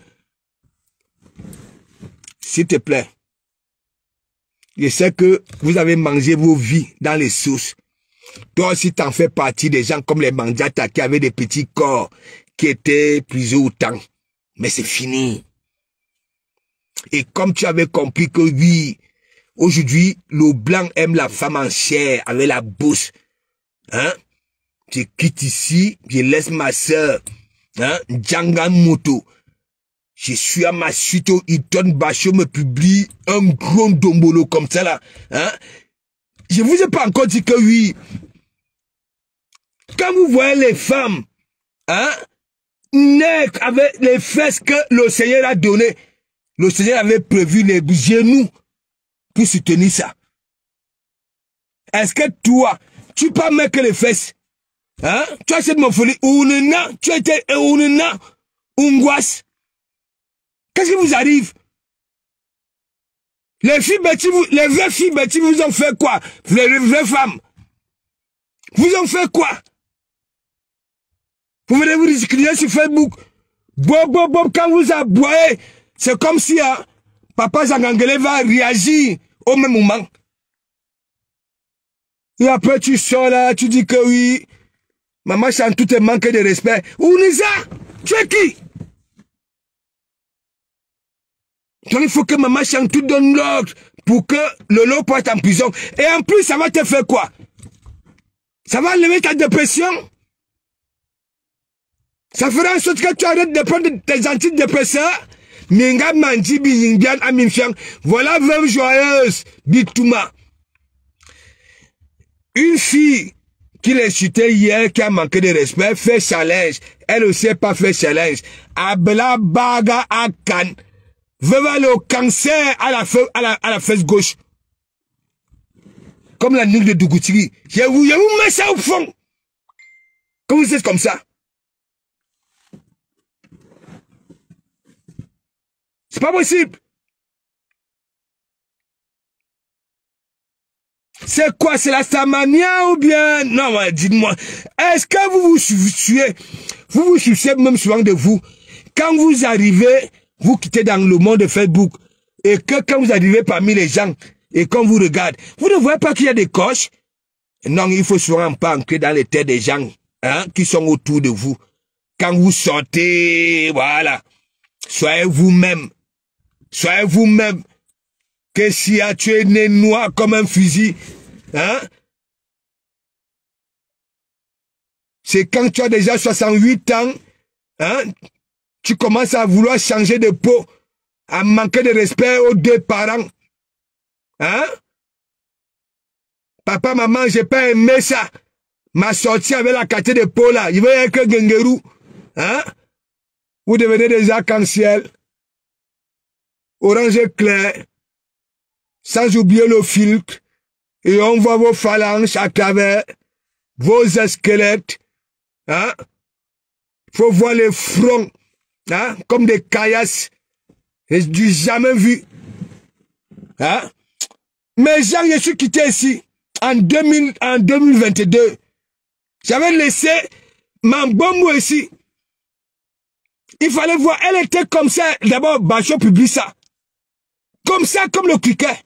S'il te plaît. Je sais que vous avez mangé vos vies dans les sources. Toi aussi t'en fais partie des gens comme les Mandjata qui avaient des petits corps qui étaient plus au temps. Mais c'est fini. Et comme tu avais compris que oui, aujourd'hui, le blanc aime la femme en chair avec la bouche. Hein? Je quitte ici, je laisse ma soeur, hein, Djangan Moto. Je suis à ma suite, Iton Bacho me publie un gros dombolo comme ça là. Hein? Je vous ai pas encore dit que oui. Quand vous voyez les femmes, hein, naître avec les fesses que le Seigneur a données, le Seigneur avait prévu les genoux pour soutenir ça. Est-ce que toi, tu peux mettre que les fesses? Hein? Tu as cette morphologie. Tu as été Ungwas. Qu'est-ce qui vous arrive? Les filles bêtises, les vraies filles bêtises vous ont fait quoi? Les vraies femmes. Vous ont fait quoi? Vous venez vous ridiculiser sur Facebook. Bob, quand vous aboyez, c'est comme si hein, Papa Zangangele va réagir au même moment. Et après tu sors là, tu dis que oui, Maman Chantou te manque de respect. Ouniza, tu es qui? Donc il faut que Maman Chantou donne l'ordre pour que Lolo parte en prison. Et en plus, ça va te faire quoi? Ça va enlever ta dépression? Ça fera en sorte que tu arrêtes de prendre tes antidépresseurs? Minga Manji Biyingbian Aminfiang. Voilà veuve joyeuse, Bitouma. Une fille qui l'insultait hier, qui a manqué de respect, fait challenge. Elle aussi n'a pas fait challenge. Abla Baga Akan. Veuve aller au cancer à la fesse gauche. Comme la nuque de Dougoutiri. Je vous mets ça au fond. Quand vous êtes comme ça. C'est pas possible. C'est quoi? C'est la Samania ou bien? Non, dites-moi. Est-ce que vous vous souciez même souvent de vous? Quand vous arrivez, vous quittez dans le monde de Facebook, et que quand vous arrivez parmi les gens, et qu'on vous regarde, vous ne voyez pas qu'il y a des coches? Non, il faut souvent pas entrer dans les têtes des gens, hein, qui sont autour de vous. Quand vous sortez, voilà. Soyez vous-même. Soyez vous-même. Que si tu es né noir comme un fusil, hein? C'est quand tu as déjà 68 ans, hein? Tu commences à vouloir changer de peau, à manquer de respect aux deux parents. Hein? Papa, maman, j'ai pas aimé ça. Ma sortie avec la quartier de peau là. Il veut être que Gengerou. Hein? Vous devenez des arcs-en-ciel. Orange clair. Sans oublier le filtre. Et on voit vos phalanges à travers vos squelettes. Hein? Faut voir les fronts. Hein? Comme des caillasses. Et du jamais vu. Hein? Mais Jean, je suis quitté ici. En 2022. J'avais laissé Mambombo ici. Il fallait voir. Elle était comme ça. D'abord, Bachot publie ça. Comme ça, comme le criquet.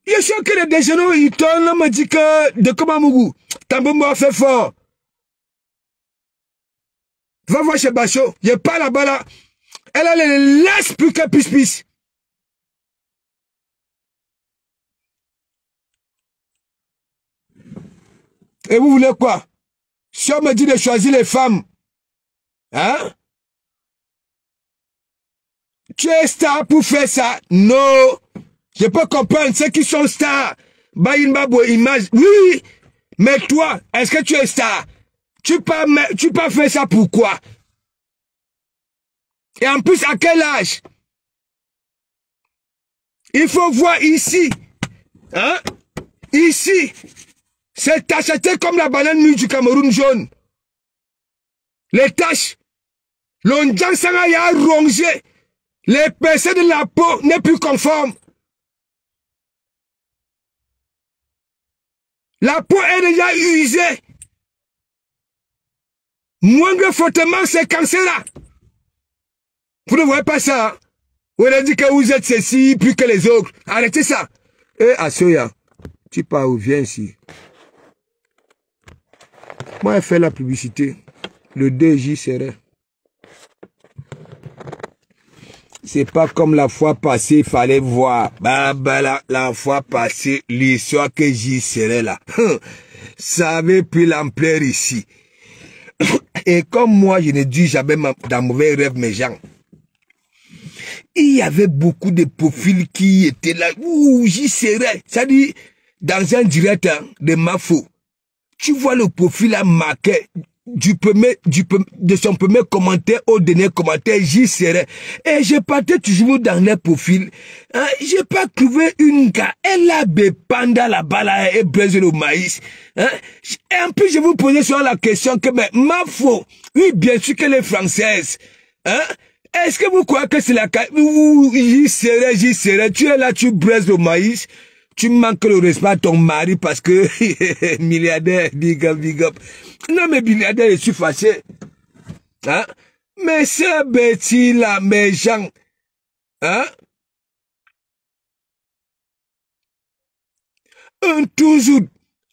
Je suis que le déjeuner, il tourne, on me dit que de Komamougou, Tambombo a fait fort. Va voir chez Bachot. Je pas là-bas là. Elle a les laisse plus que pisse. Et vous voulez quoi? Si on me dit de choisir les femmes, hein? Tu es star pour faire ça? Non. Je peux comprendre ceux qui sont stars. Bayinbabo image. Oui. Mais toi, est-ce que tu es star? Tu peux faire ça pourquoi? Et en plus, à quel âge? Il faut voir ici. Hein? Ici. C'est tacheté comme la banane mûre du Cameroun jaune. Les taches. L'ondian sangaya a rongé. L'épaisseur de la peau n'est plus conforme. La peau est déjà usée. Moindre fortement, c'est cancer là. Vous ne voyez pas ça. Hein? Vous avez dit que vous êtes ceci plus que les autres. Arrêtez ça. Et Asoya, tu pars où? Viens ici. Moi, je fais la publicité. Le 2 j'y serai. C'est pas comme la fois passée, il fallait voir. La fois passée, l'histoire que j'y serai là. Ça avait pris l'ampleur ici. Et comme moi, je ne dis jamais dans mauvais rêve mes gens. Il y avait beaucoup de profils qui étaient là. Ouh, j'y serai. Ça dit, dans un direct de Mafo, tu vois le profil là marqué de son premier commentaire au dernier commentaire, j'y serai. Et je partais toujours dans les profils. Hein, j'ai pas trouvé une gars. Elle a des pandas là-bas là et braise le maïs. Hein? Et en plus, je vous posais sur la question que, mais Mafo, oui, bien sûr qu'elle est française. Hein? Est-ce que vous croyez que c'est la j'y serai. Tu es là, tu braises le maïs. Tu manques le respect à ton mari parce que milliardaire, big up. Non, mais milliardaire, je suis fâché. Hein? Mais c'est bêtis là, mes gens. Hein? Un toujours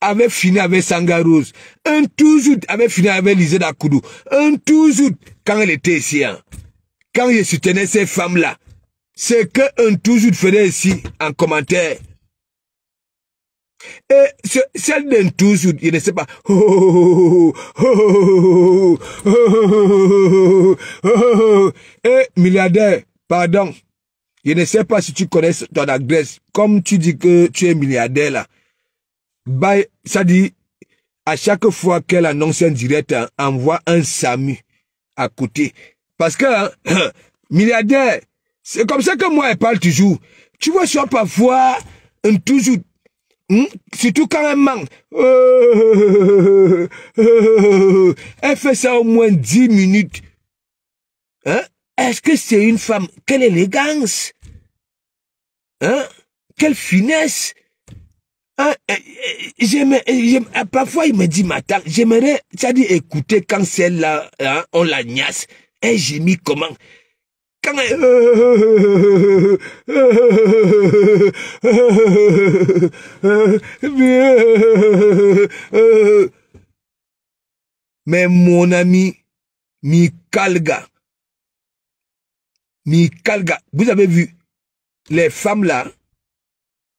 avait fini avec Sangarose. Un toujours avait fini avec Lisée Dakoudou. Un toujours, quand elle était ici, hein, quand je soutenais ces femmes-là, c'est que un toujours faisait ici en commentaire. Et celle d'un toujours, je ne sais pas. Et milliardaire, pardon. Je ne sais pas si tu connais ton adresse. Comme tu dis que tu es milliardaire là. Ça dit, à chaque fois qu'elle annonce un direct, envoie un SAMU à côté. Parce que, milliardaire, c'est comme ça que moi, elle parle toujours. Tu vois, soit parfois, un toujours, surtout quand elle manque. Elle fait ça au moins 10 minutes. Hein? Est-ce que c'est une femme? Quelle élégance! Hein? Quelle finesse! Hein? Parfois, il me dit, matin, j'aimerais, ça dit, écouter quand celle-là, hein, on la gnasse. Et j'ai mis comment? Quand mais mon ami, Mikalga, vous avez vu, les femmes là,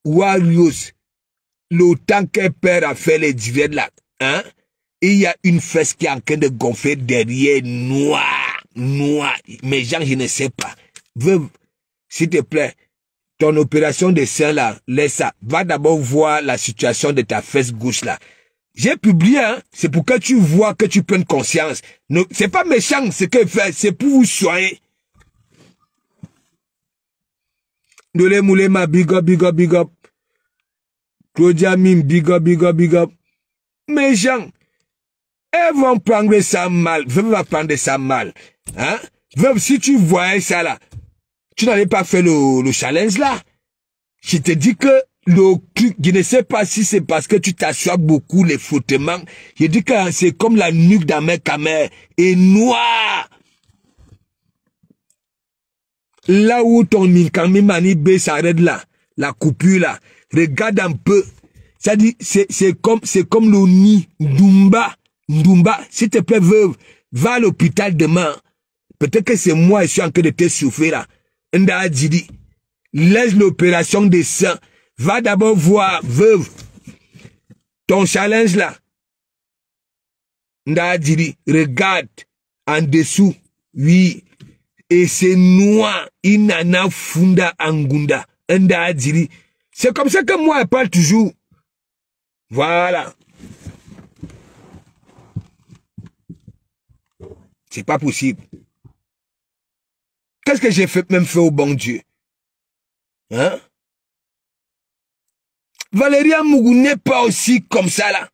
Warriors, le temps qu'elle perd à faire les divers là, hein? Et il y a une fesse qui est en train de gonfler derrière, noir. Mais Jean, je ne sais pas. Veuve, s'il te plaît, ton opération de sein là, laisse ça. Va d'abord voir la situation de ta fesse gauche là. J'ai publié, hein, c'est pour que tu vois, que tu prennes conscience. C'est pas méchant ce que fait, c'est pour vous soigner. Dole Moulema, big up. Claudia Mim, big up. Méchant. Elles vont prendre ça mal. Veuve va prendre ça mal. Hein? Veuve, si tu voyais ça là, tu n'avais pas fait le challenge là. Je te dis que le truc, je ne sais pas si c'est parce que tu t'assois beaucoup les frottements. Je dis que c'est comme la nuque d'un mec à mer et noir. Là où ton Minkami Mani B s'arrête là, la coupure là, regarde un peu. Ça dit, c'est comme le nid, Ndumba, s'il te plaît, veuve, va à l'hôpital demain. Peut-être que c'est moi, je suis en train de te souffrir là. Nda Didi, laisse l'opération des seins. Va d'abord voir, veuve, ton challenge là. Nda Didi, regarde, en dessous, oui. Et c'est noir, inana funda angunda. Nda Didi. C'est comme ça que moi, je parle toujours. Voilà. C'est pas possible. Qu'est-ce que j'ai fait, même fait au bon Dieu? Hein? Valéria Mougou n'est pas aussi comme ça là.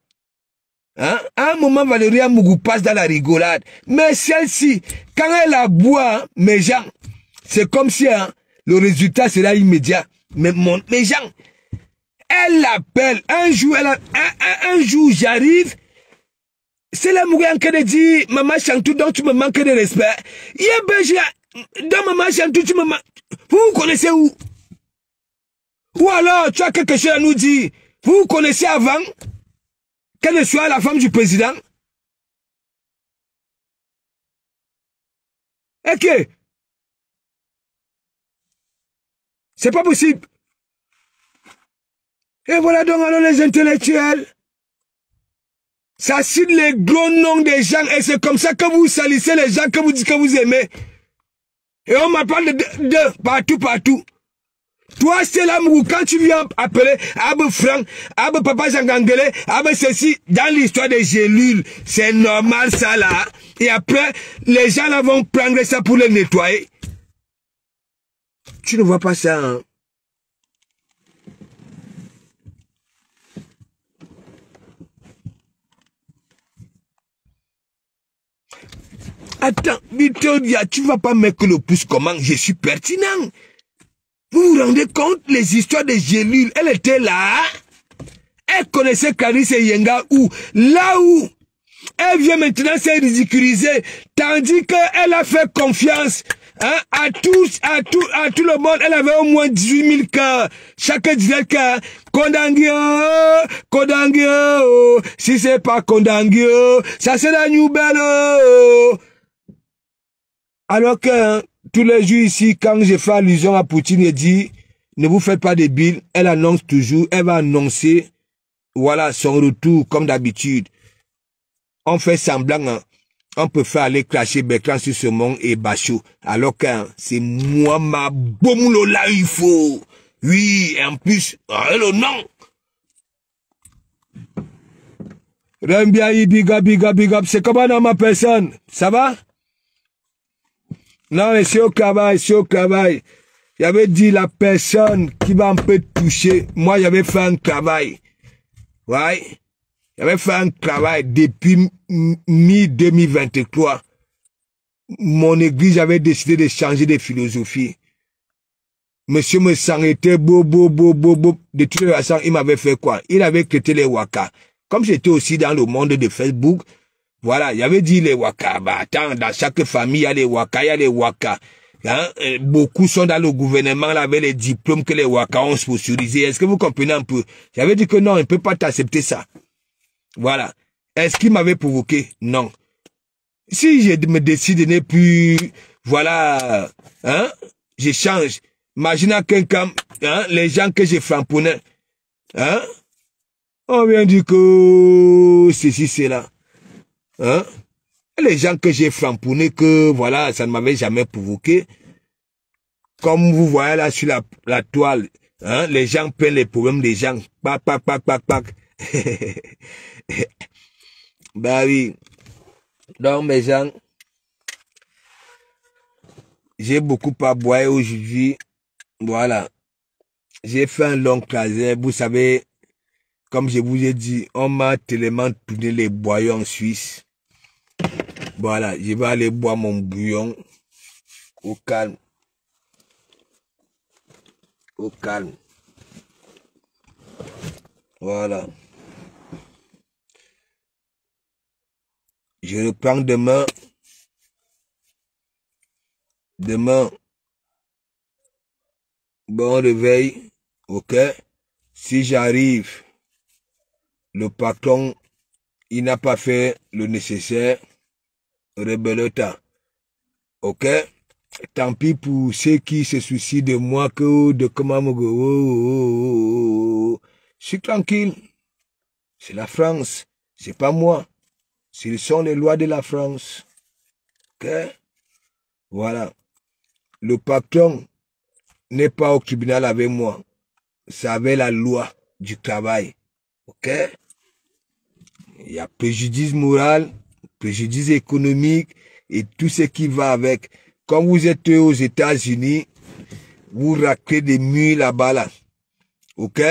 Hein? À un moment, Valéria Mougou passe dans la rigolade. Mais celle-ci, quand elle aboie, mes gens, c'est comme si hein, le résultat sera immédiat. Mais gens, elle l'appelle. Un jour, j'arrive. C'est la Mougou qui me dit, Maman Chantou, donc tu me manques de respect. Dans Maman Chantou, tu me manques. Vous vous connaissez où? Ou alors, tu as quelque chose à nous dire. Vous vous connaissez avant qu'elle soit la femme du président? Ok. C'est pas possible. Et voilà donc alors les intellectuels. Ça cite les gros noms des gens et c'est comme ça que vous salissez les gens que vous dites que vous aimez. Et on m'appelle de partout. Toi, c'est là où quand tu viens appeler Abe Franck, Abe Papa Jangangele, Abe ceci, dans l'histoire des gélules, c'est normal ça là. Et après, les gens là vont prendre ça pour le nettoyer. Tu ne vois pas ça, hein? Attends, Victoria, tu vas pas mettre le pouce comment je suis pertinent. Vous vous rendez compte, les histoires des gélules, elle était là. Elle connaissait Clarisse Yenga où? Là où elle vient maintenant se ridiculiser, tandis qu'elle a fait confiance hein, à tout le monde. Elle avait au moins 18 000 cas. Chacun disait que Kondangio, si c'est pas Kondangio, ça c'est la nouvelle. Alors que hein, tous les jours ici, quand je fais allusion à Poutine, il dit, ne vous faites pas des billes, elle annonce toujours, elle va annoncer, voilà, son retour, comme d'habitude. On fait semblant, hein, on peut faire aller clasher Bertrand sur ce monde et Bachot, alors que hein, c'est moi, ma bomoulo là, il faut. Oui, et en plus, le nom. Rembiaï, big up, c'est comment dans ma personne, ça va? Non, mais c'est au travail. J'avais dit la personne qui va un peu toucher. Moi, j'avais fait un travail. Ouais. J'avais fait un travail depuis mi-2023. Mon église avait décidé de changer de philosophie. Monsieur me s'arrêtait beau. De toute façon, il m'avait fait quoi? Il avait traité les Waka. Comme j'étais aussi dans le monde de Facebook, voilà, il avait dit les Waka. Bah, attends, dans chaque famille, il y a les Waka, Hein? Beaucoup sont dans le gouvernement là, avec les diplômes que les Waka ont sponsorisés. Est-ce que vous comprenez un peu? J'avais dit que non, il ne peut pas t'accepter ça. Voilà. Est-ce qu'il m'avait provoqué? Non. Si je me décide de ne plus, voilà, hein, je change. Imaginez quelqu'un, hein, les gens que j'ai frapponnés, hein, on vient dire que ceci, c'est là. Hein? Les gens que j'ai framponné, que voilà, ça ne m'avait jamais provoqué. Comme vous voyez là sur la toile, hein, les gens prennent les problèmes des gens. Pac, pac, pac, pac, pac. Bah oui. Donc mes gens, j'ai beaucoup parboilé aujourd'hui. Voilà. J'ai fait un long trajet. Vous savez, comme je vous ai dit, on m'a tellement tourné les boyaux en Suisse. Voilà, je vais aller boire mon bouillon au calme. Au calme. Voilà. Je reprends demain. Demain. Bon réveil. Ok. Si j'arrive, le patron, il n'a pas fait le nécessaire. Rebelleta. Ok. Tant pis pour ceux qui se soucient de moi que de comment me... Je suis tranquille. C'est la France. C'est pas moi. Ce sont les lois de la France. Ok? Voilà. Le patron n'est pas au tribunal avec moi. C'est avec la loi du travail. Ok? Il y a préjudice moral, préjudice économique et tout ce qui va avec. Quand vous êtes aux États-Unis, vous raclez des murs là-bas, là. Ok?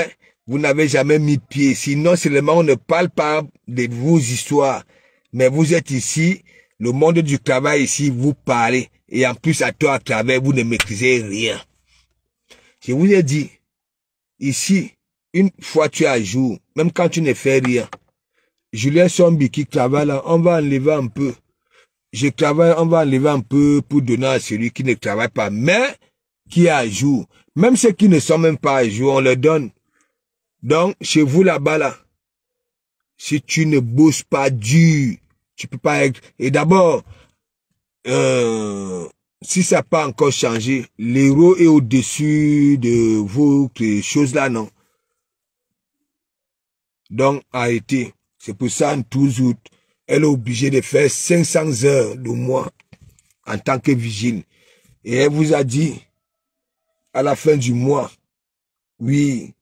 Vous n'avez jamais mis pied. Sinon, seulement on ne parle pas de vos histoires. Mais vous êtes ici, le monde du travail ici, vous parlez. Et en plus, à toi, à travers, vous ne maîtrisez rien. Je vous ai dit, ici, une fois tu es à jour, même quand tu ne fais rien, Julien Sombi qui travaille là, on va enlever un peu. Je travaille, on va enlever un peu pour donner à celui qui ne travaille pas, mais qui est à jour. Même ceux qui ne sont même pas à jour, on leur donne. Donc, chez vous là-bas, là, si tu ne bosses pas dur, tu peux pas être... Et d'abord, si ça n'a pas encore changé, l'euro est au-dessus de vos choses là, non? Donc, arrêtez. C'est pour ça, en 12 août, elle est obligée de faire 500 heures de mois en tant que vigile. Et elle vous a dit, à la fin du mois, oui,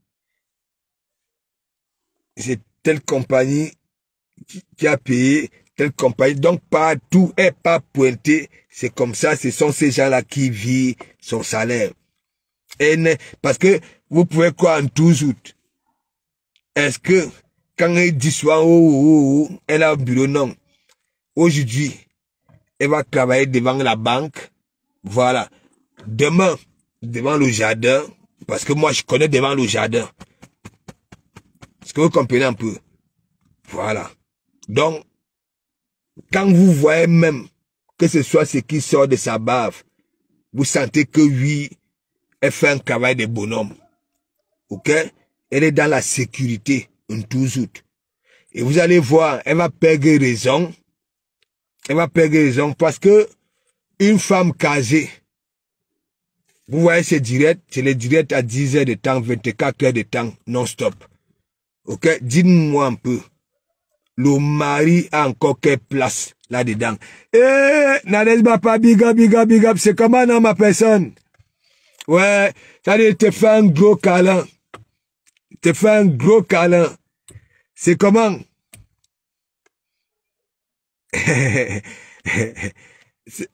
c'est telle compagnie qui a payé, telle compagnie. Donc, partout est pas pointé. C'est comme ça, ce sont ces gens-là qui vivent son salaire. Parce que vous pouvez croire en 12 août. Est-ce que, quand elle dit soit, elle a un bureau, non. Aujourd'hui, elle va travailler devant la banque. Voilà. Demain, devant le jardin. Parce que moi, je connais devant le jardin. Est-ce que vous comprenez un peu? Voilà. Donc, quand vous voyez même que ce soit ce qui sort de sa bave, vous sentez que oui, elle fait un travail de bonhomme. Ok? Elle est dans la sécurité, en 12 août. Et vous allez voir, elle va perdre raison. Elle va perdre raison parce que une femme casée, vous voyez c'est direct, c'est le direct à 10 heures de temps, 24 heures de temps, non-stop. Ok? Dites-moi un peu. Le mari a encore quelle place là-dedans? Nadez Bapa, big up, c'est comment dans ma personne? Ouais, ça dit, te fait un gros câlin. Te fait un gros câlin. C'est comment?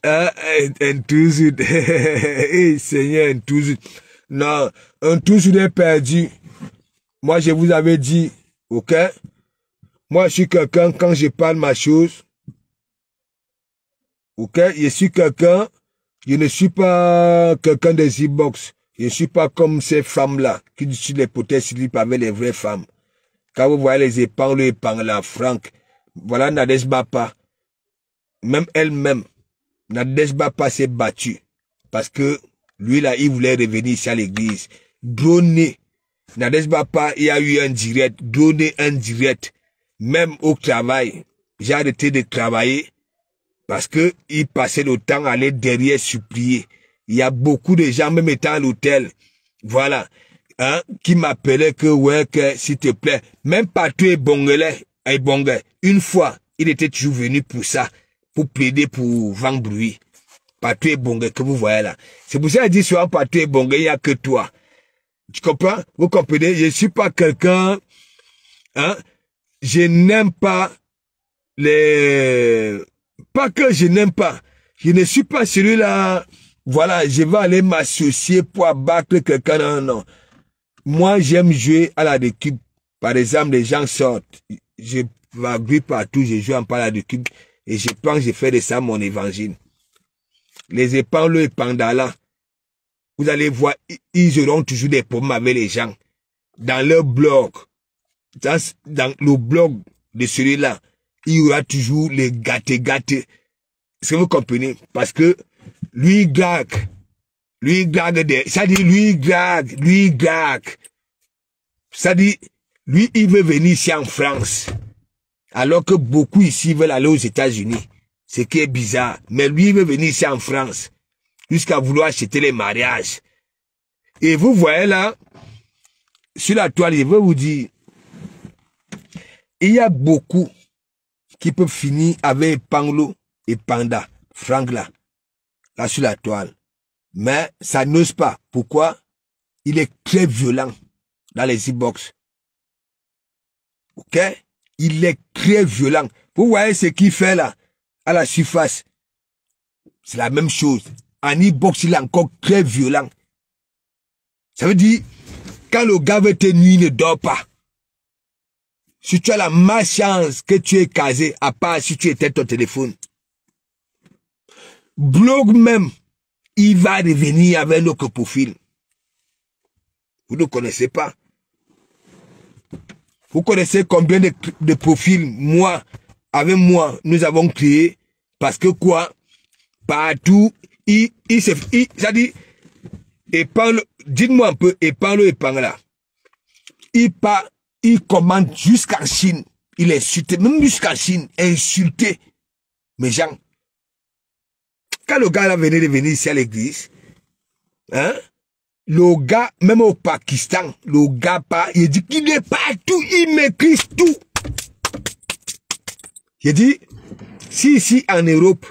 Un toujours. Seigneur, un toujours. Non, un toujours est perdu. Moi, je vous avais dit, ok? Moi, je suis quelqu'un, quand je parle ma chose, ok? Je suis quelqu'un, je ne suis pas quelqu'un des e-box. Je ne suis pas comme ces femmes-là, qui disent les potets slip avec les vraies femmes. Quand vous voyez les épingles là, Franck, voilà Nadej Bapa. Même elle-même, Nadej Bapa s'est battue. Parce que lui, là, il voulait revenir ici à l'église. Droné. Nadej Bapa, il y a eu un direct. Droné un direct. Même au travail. J'ai arrêté de travailler. Parce que il passait le temps à aller derrière supplier. Il y a beaucoup de gens, même étant à l'hôtel. Voilà. Hein, qui m'appelaient que, ouais, que, s'il te plaît. Même Patrick Bongolais, une fois, il était toujours venu pour ça, pour plaider pour vent bruit. Patou et Bongue que vous voyez là. C'est pour ça qu'il dit souvent Patou et Bongue, il n'y a que toi. Tu comprends? Vous comprenez? Je ne suis pas quelqu'un, hein? Je n'aime pas les... Pas que je n'aime pas. Je ne suis pas celui-là, voilà, je vais aller m'associer pour abattre quelqu'un. Non, non. Moi, j'aime jouer à la récup. Par exemple, les gens sortent. Je m'agrippe partout, je joue en parlant de récup. Et je pense que je fais de ça mon évangile. Les épangles et pandala, vous allez voir, ils auront toujours des problèmes avec les gens. Dans leur blog, dans le blog de celui-là, il y aura toujours les gâtés. Est-ce que vous comprenez? Parce que lui gague, ça dit lui gague. Ça dit, lui, il veut venir ici en France. Alors que beaucoup ici veulent aller aux États-Unis. Ce qui est bizarre. Mais lui, il veut venir ici en France. Jusqu'à vouloir acheter les mariages. Et vous voyez là, sur la toile, je veux vous dire, il y a beaucoup qui peuvent finir avec Panglo et Panda, Franck là sur la toile. Mais ça n'ose pas. Pourquoi? Il est très violent dans les e-box. Ok? Il est très violent. Vous voyez ce qu'il fait là, à la surface. C'est la même chose. En e-box, il est encore très violent. Ça veut dire, quand le gars veut te nuire, ne dort pas. Si tu as la malchance que tu es casé, à part si tu étais ton téléphone. Blog même, il va revenir avec notre profil. Vous ne connaissez pas. Vous connaissez combien de profils, moi, avec moi, nous avons créé. Parce que quoi? Partout, ça dit, dites-moi un peu, épargne là. Il commande jusqu'en Chine. Il insulte, même jusqu'en Chine, insulté mes gens. Quand le gars là venait de venir ici à l'église, hein, le gars, même au Pakistan, le gars il dit qu'il est partout, il maîtrise tout. Il dit, si ici en Europe,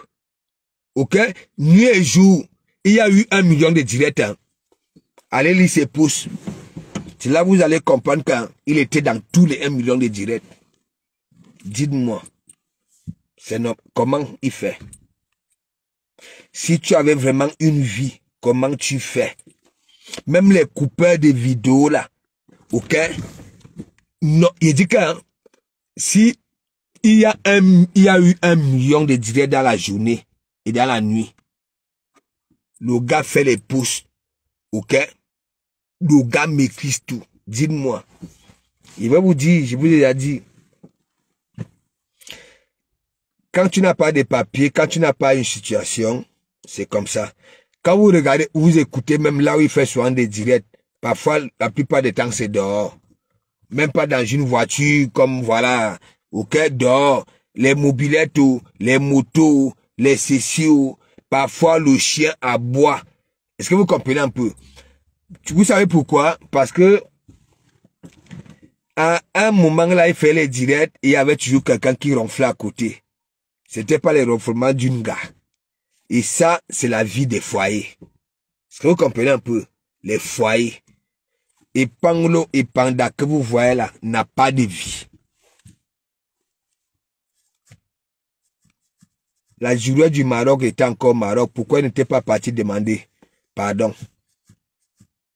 ok, nuit et jour, il y a eu 1 million de directs, hein, allez lire ses pouces. C'est là que vous allez comprendre qu'il était dans tous les 1 million de directs. Dites-moi, comment il fait? Si tu avais vraiment une vie, comment tu fais? Même les coupeurs de vidéos là, ok? Non, il dit que si il y a eu 1 million de directs dans la journée et dans la nuit, le gars fait les pouces, ok? Le gars maîtrise tout. Dites-moi. Il va vous dire, je vous ai déjà dit, quand tu n'as pas de papier, quand tu n'as pas une situation, c'est comme ça. Quand vous regardez, vous écoutez, même là où il fait souvent des directs, parfois, la plupart des temps, c'est dehors. Même pas dans une voiture, comme voilà, ok, dehors. Les mobilettes, les motos, les céciaux, parfois le chien aboie. Est-ce que vous comprenez un peu? Vous savez pourquoi? Parce que à un moment là, il fait les directs, il y avait toujours quelqu'un qui ronflait à côté. C'était pas les ronflements d'une gars. Et ça, c'est la vie des foyers. Est-ce que vous comprenez un peu? Les foyers. Et Panglo et Panda que vous voyez là, n'a pas de vie. La jury du Maroc était encore au Maroc. Pourquoi il n'était pas parti demander pardon?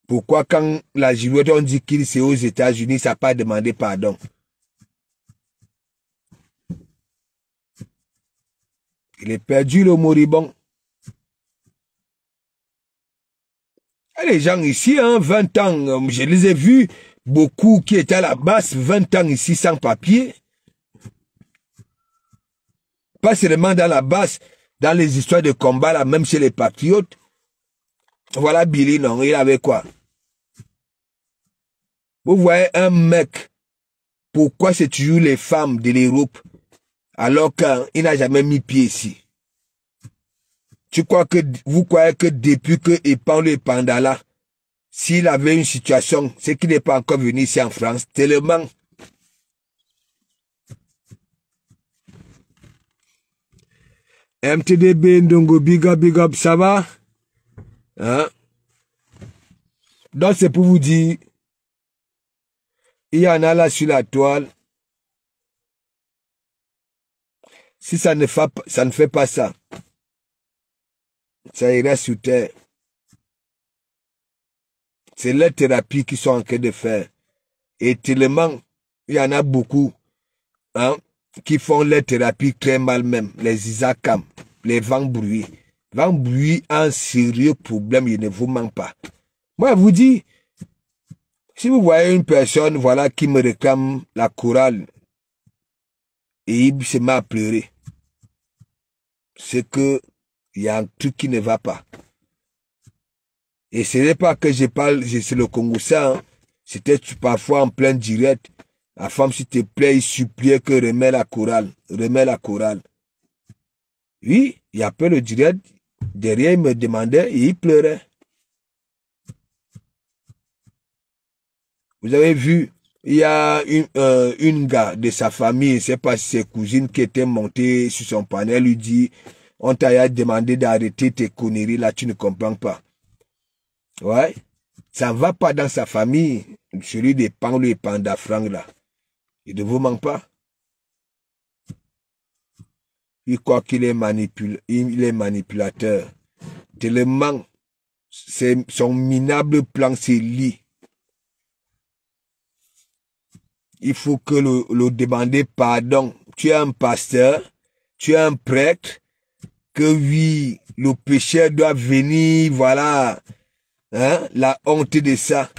Pourquoi quand la jury on dit qu'il c'est aux États-Unis, ça n'a pas demandé pardon? Il est perdu le moribond. Et les gens ici, hein, 20 ans, je les ai vus, beaucoup qui étaient à la base, 20 ans ici sans papier. Pas seulement dans la base, dans les histoires de combat, là, même chez les patriotes. Voilà Billy, non, il avait quoi? Vous voyez un mec, pourquoi c'est toujours les femmes de l'Europe, alors qu'il n'a jamais mis pied ici? Vous croyez que depuis que Epanglo et Pandala, s'il avait une situation, c'est qu'il n'est pas encore venu ici en France, tellement. MTDB Ndongo, big up, ça va? Hein? Donc c'est pour vous dire, il y en a là sur la toile. Si ça ne fait pas ça, ça ira sur terre. C'est les thérapies qu'ils sont en train de faire. Et tellement, il y en a beaucoup hein, qui font les thérapies très mal même. Les Isakam, les vents bruits. Vents bruits, un sérieux problème, il ne vous manque pas. Moi, je vous dis, si vous voyez une personne voilà, qui me réclame la chorale et il se met à pleurer, c'est que il y a un truc qui ne va pas. Et ce n'est pas que je parle, c'est le Congo ça, hein. C'était parfois en plein direct. La femme, s'il te plaît, il suppliait que remets la chorale, remets la chorale. Oui, il appelle le direct, derrière il me demandait et il pleurait. Vous avez vu, il y a une gars de sa famille, je ne sais pas si c'est cousine qui était montée sur son panel, lui dit, on t'a demandé d'arrêter tes conneries là, tu ne comprends pas. Ouais, ça ne va pas dans sa famille, celui des Panglo et Pandafrang là. Il ne vous manque pas. Il croit qu'il est manipulateur. Tellement, son minable plan, c'est lui. Il faut que le demander pardon. Tu es un pasteur, tu es un prêtre, que oui, le pécheur doit venir, voilà, hein, la honte de ça.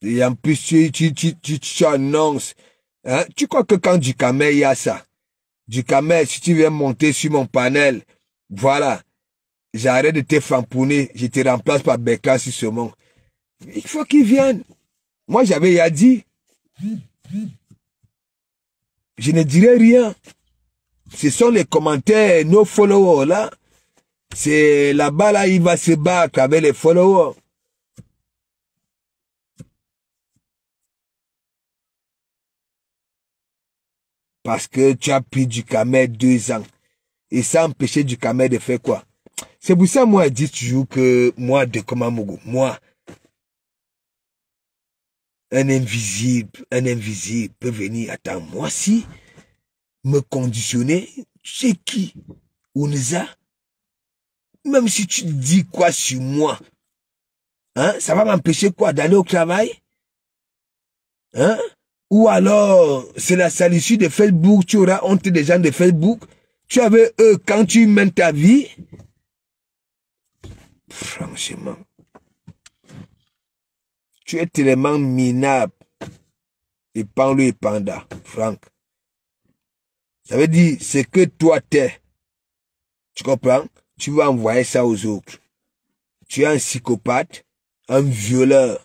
Et en plus, tu annonces, hein, tu crois que quand du camel, il y a ça. Du camel, si tu viens monter sur mon panel, voilà, j'arrête de te famponner, je te remplace par Bekla sur ce monde. Il faut qu'il vienne. Moi, j'avais ya dit, je ne dirai rien. Ce sont les commentaires, nos followers là. C'est là-bas, là, il va se battre avec les followers. Parce que tu as pris du camel 2 ans. Et ça empêchait du camel de faire quoi? C'est pour ça, moi, je dis toujours que moi, de Komamogo, moi, un invisible peut venir. Attends, moi, si, me conditionner, tu sais qui? Ounza? Même si tu dis quoi sur moi, hein, ça va m'empêcher quoi? D'aller au travail? Hein? Ou alors, c'est la salissure de Facebook, tu auras honte des gens de Facebook. Tu avais eux quand tu mènes ta vie. Franchement, tu es tellement minable. Et Panglo et Panda, Franck. Ça veut dire, c'est que toi t'es. Tu comprends? Tu vas envoyer ça aux autres. Tu es un psychopathe, un violeur.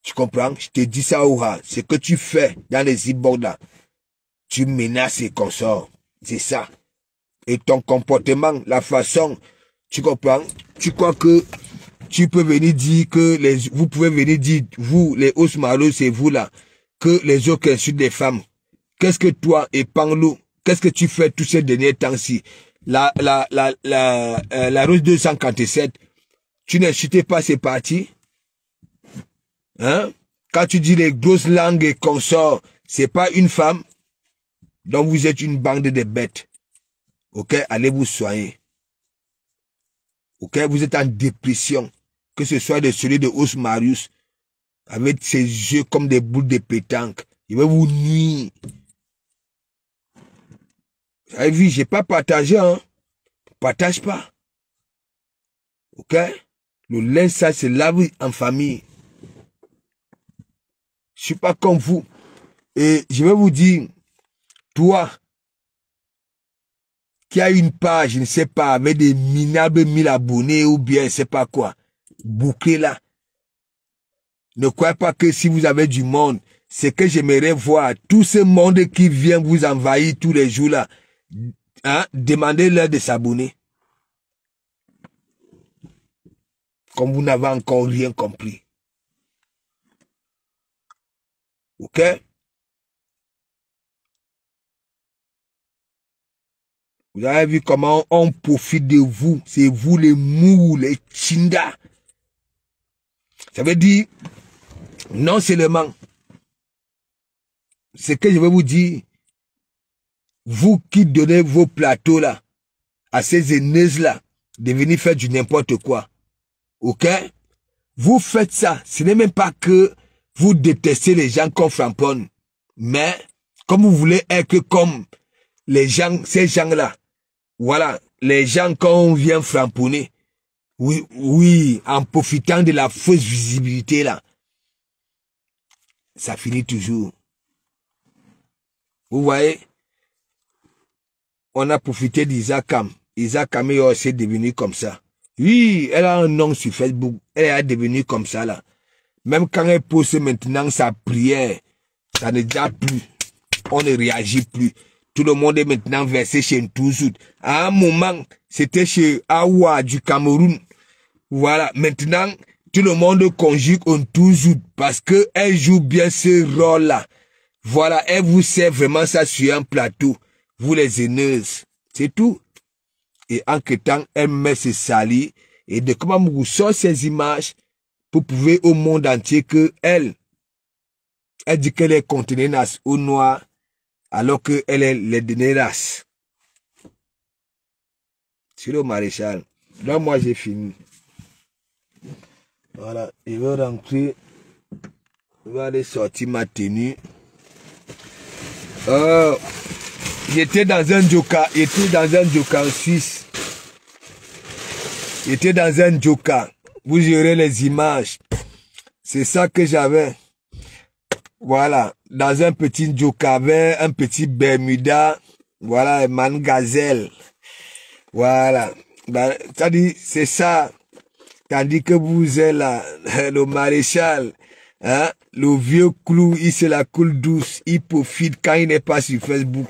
Tu comprends? Je te dis ça, Oura. Ce que tu fais dans les e-boards là, tu menaces et consorts. C'est ça. Et ton comportement, la façon, tu comprends? Tu crois que tu peux venir dire que vous pouvez venir dire, vous, les Osmaro, c'est vous là, que les autres insultent des femmes. Qu'est-ce que toi et Panglo, qu'est-ce que tu fais tous ces derniers temps-ci? La Rose 257, tu n'insultais pas ces partis? Hein? Quand tu dis les grosses langues et consorts, c'est pas une femme. Donc vous êtes une bande de bêtes. Ok? Allez vous soigner. Ok? Vous êtes en dépression. Que ce soit de celui de Os Marius, avec ses yeux comme des boules de pétanque. Il va vous nuire. Vous avez vu, j'ai pas partagé, hein? Partage pas. Ok? Le linge, ça, c'est lave en famille. Je suis pas comme vous. Et je vais vous dire, toi, qui a une page, je ne sais pas, avec des minables 1000 abonnés ou bien, je ne sais pas quoi, bouclé là. Ne croyez pas que si vous avez du monde, c'est que j'aimerais voir tout ce monde qui vient vous envahir tous les jours là. Hein, demandez-leur de s'abonner. Comme vous n'avez encore rien compris. Ok? Vous avez vu comment on profite de vous. C'est vous les mous, les chindas. Ça veut dire, non seulement, ce que je vais vous dire, vous qui donnez vos plateaux là, à ces haineuses là, de venir faire du n'importe quoi. Ok? Vous faites ça. Ce n'est même pas que vous détestez les gens qu'on framponne. Mais, comme vous voulez être comme les gens, ces gens-là. Voilà. Les gens qu'on vient framponner. Oui, oui, en profitant de la fausse visibilité là. Ça finit toujours. Vous voyez? On a profité d'Isakam. Isakam est aussi devenu comme ça. Oui, elle a un nom sur Facebook. Elle est devenue comme ça là. Même quand elle pose maintenant sa prière, ça ne dit plus. On ne réagit plus. Tout le monde est maintenant versé chez Ntouzout. À un moment, c'était chez Awa du Cameroun. Voilà. Maintenant, tout le monde conjugue Ntouzout parce que elle joue bien ce rôle-là. Voilà. Elle vous sert vraiment ça sur un plateau. Vous les haineuses. C'est tout. Et en que temps, elle met ses salis. Et de comment vous sort ces images pour prouver au monde entier que elle dit qu'elle est contenance au noir alors qu'elle est les dernières races. C'est le maréchal. Là, moi, j'ai fini. Voilà. Je vais rentrer. Je vais aller sortir ma tenue. J'étais dans un joka. J'étais dans un joka en Suisse. J'étais dans un joka. Vous aurez les images. C'est ça que j'avais. Voilà. Dans un petit joka, un petit Bermuda. Voilà, man gazelle. Voilà. C'est ça. Tandis que vous êtes là, le maréchal, hein, le vieux clou, il se la coule douce, il profite quand il n'est pas sur Facebook.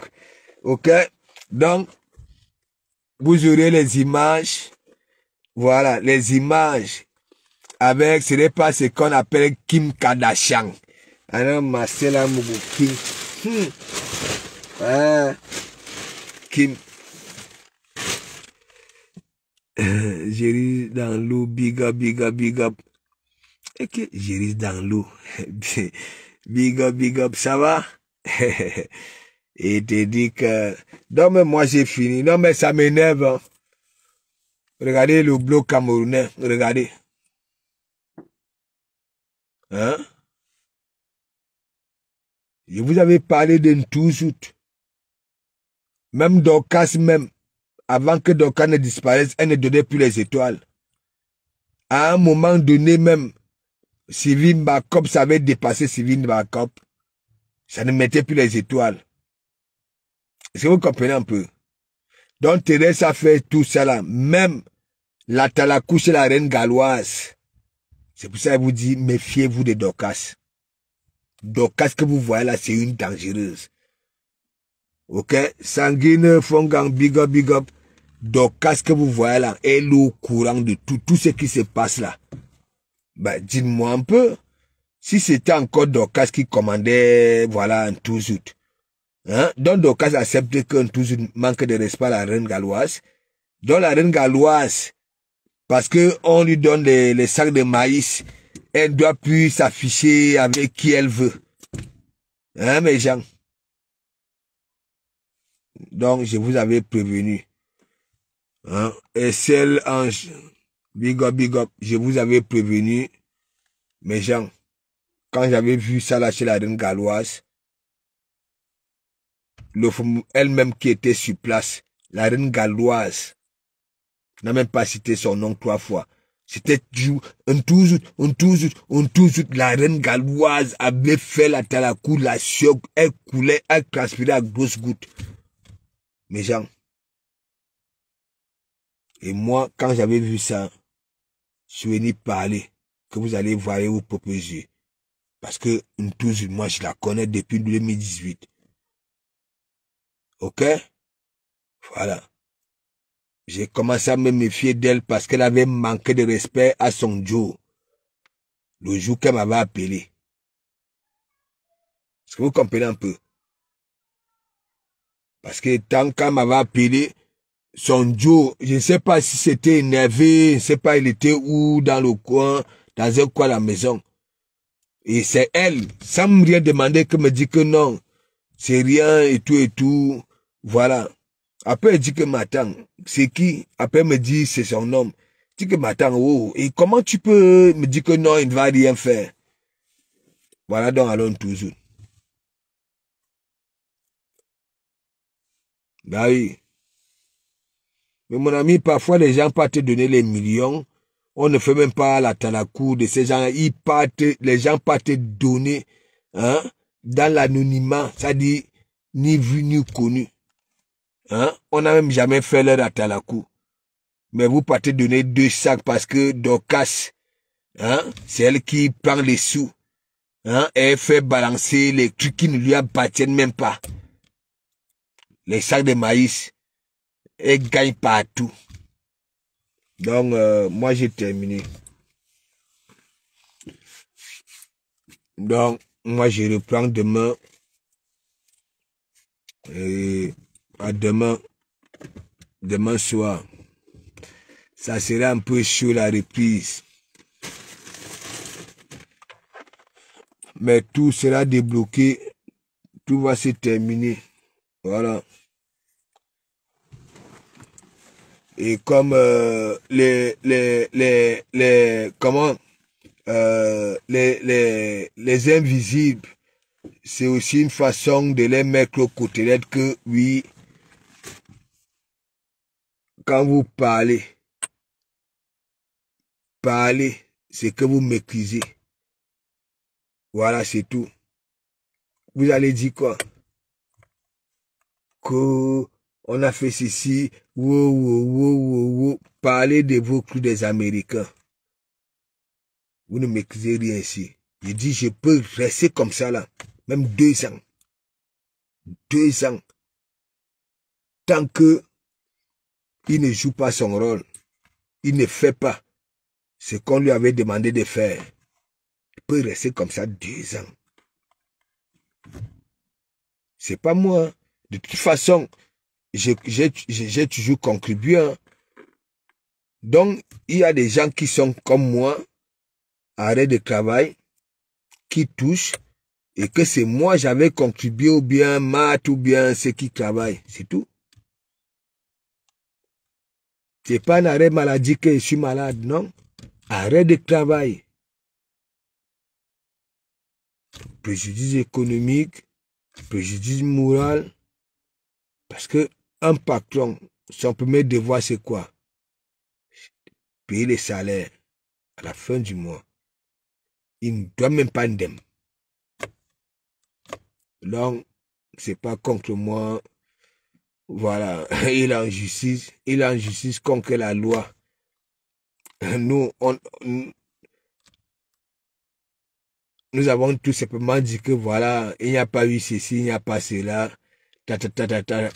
Ok? Donc, vous aurez les images. Voilà, les images avec, ce n'est pas ce qu'on appelle Kim Kardashian. Alors, Marcela Mougou Kim. Kim. Jéris dans l'eau, big up, big up, big up. Ok, Jéris dans l'eau. Big up, ça va? Et te dit que... Non, mais moi, j'ai fini. Non, mais ça m'énerve. Hein. Regardez le bloc camerounais. Regardez. Hein? Je vous avais parlé de Ntouzout. Même Dorcas, même. Avant que Dorcas ne disparaisse, elle ne donnait plus les étoiles. À un moment donné même, Sylvie Mbakop, ça avait dépassé Sylvie Mbakop. Ça ne mettait plus les étoiles. Est-ce que vous comprenez un peu? Donc Thérèse a fait tout ça là. Même la Talakou chez la reine galloise. C'est pour ça qu'elle vous dit, méfiez-vous de Dorcas. Dorcas que vous voyez là, c'est une dangereuse. Ok? Sanguine, Fongang, big up. Dorcas que vous voyez là, elle est au courant de tout ce qui se passe là. Ben, dites-moi un peu. Si c'était encore Dorcas qui commandait, voilà, Ntouzout. Hein? Donc Dorcas accepte que Ntouzout manque de respect à la reine galloise. Donc la reine galloise, parce que on lui donne les sacs de maïs, elle doit plus s'afficher avec qui elle veut. Hein, mes gens? Donc, je vous avais prévenu. Hein? Et celle Ange, big up, je vous avais prévenu, mes gens, quand j'avais vu ça là chez la reine galloise, elle-même qui était sur place, la reine galloise, n'a même pas cité son nom 3 fois. C'était Ntouzout, la reine galloise avait fait la talakou, la choc, elle coulait, elle transpirait à grosses gouttes. Mes gens. Et moi, quand j'avais vu ça, je suis venu parler, que vous allez voir vos propres yeux. Parce que Ntouzout, moi, je la connais depuis 2018. Ok? Voilà. J'ai commencé à me méfier d'elle parce qu'elle avait manqué de respect à son Joe. Le jour qu'elle m'avait appelé. Est-ce que vous comprenez un peu? Parce que tant qu'elle m'avait appelé, son Joe, je ne sais pas si c'était énervé, je ne sais pas, il était où, dans le coin, dans un coin de la maison. Et c'est elle, sans me rien demander, que me dit que non, c'est rien et tout, voilà. Après, elle dit que m'attend, c'est qui? Après, elle me dit, c'est son homme. Elle dit que m'attend, oh, et comment tu peux me dire que non, il ne va rien faire? Voilà donc allons toujours. Bah oui. Mais mon ami, parfois les gens partent te donner les millions. On ne fait même pas la talakou de ces gens. Les gens partent te donner, hein, dans l'anonymat. Ça dit, ni vu ni connu. Hein? On n'a même jamais fait leur atalakou. Mais vous partez donner 2 sacs parce que Dorcas, hein, c'est elle qui prend les sous. Hein, et elle fait balancer les trucs qui ne lui appartiennent même pas. Les sacs de maïs. Elle gagne partout. Donc, moi, j'ai terminé. Donc, moi, je reprends demain. Et à demain. Demain soir. Ça sera un peu chaud la reprise. Mais tout sera débloqué. Tout va se terminer. Voilà. Et comme les invisibles, c'est aussi une façon de les mettre au côté que oui, quand vous parlez, c'est que vous maîtrisez. Voilà, c'est tout. Vous allez dire quoi? Que on a fait ceci, parlez de vos coups des Américains. Vous ne maîtrisez rien ici. Je dis, je peux rester comme ça là, même 2 ans. 2 ans. Tant que il ne joue pas son rôle, il ne fait pas ce qu'on lui avait demandé de faire. Il peut rester comme ça 2 ans. C'est pas moi. De toute façon, j'ai toujours contribué. Hein. Donc, il y a des gens qui sont comme moi, arrêt de travail, qui touchent, et que c'est moi j'avais contribué ou bien Matt ou bien ceux qui travaillent. C'est tout. C'est pas un arrêt maladie que je suis malade, non. Arrêt de travail. Préjudice économique, préjudice moral. Parce que un patron, son premier devoir, c'est quoi? Payer les salaires à la fin du mois. Il ne doit même pas ndem. Donc, c'est pas contre moi. Voilà. Il est en justice contre la loi. Nous avons tout simplement dit que voilà, il n'y a pas eu ceci, il n'y a pas cela.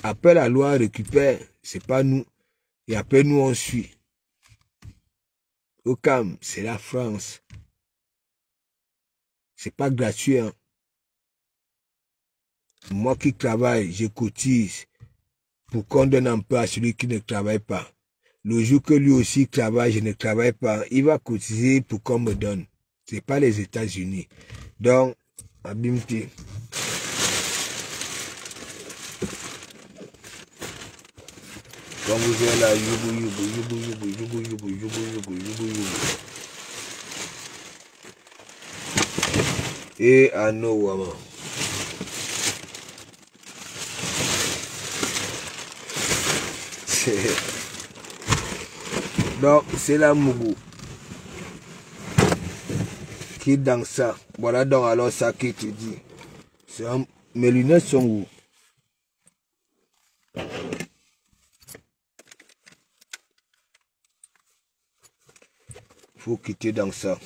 Après la loi récupère, c'est pas nous. Et après nous on suit. Au calme, c'est la France. C'est pas gratuit. Hein. Moi qui travaille, je cotise pour qu'on donne un peu à celui qui ne travaille pas. Le jour que lui aussi travaille, je ne travaille pas, il va cotiser pour qu'on me donne. C'est pas les États-Unis. Donc, abimti. Quand vous êtes là, et à nos women. Donc, c'est la Mougou qui dans ça. Voilà donc alors ça qui te dit. Mes lunettes sont où? Faut quitter dans ça.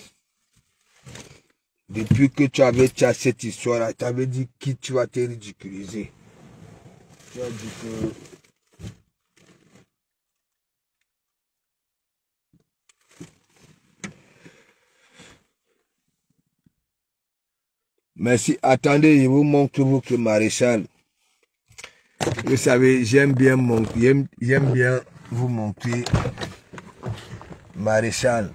Depuis que tu avais cette histoire-là, tu avais dit qui tu vas te ridiculiser. Tu as dit que... Merci. Attendez, je vous montre votre maréchal. Vous savez, j'aime bien vous montrer Maréchal.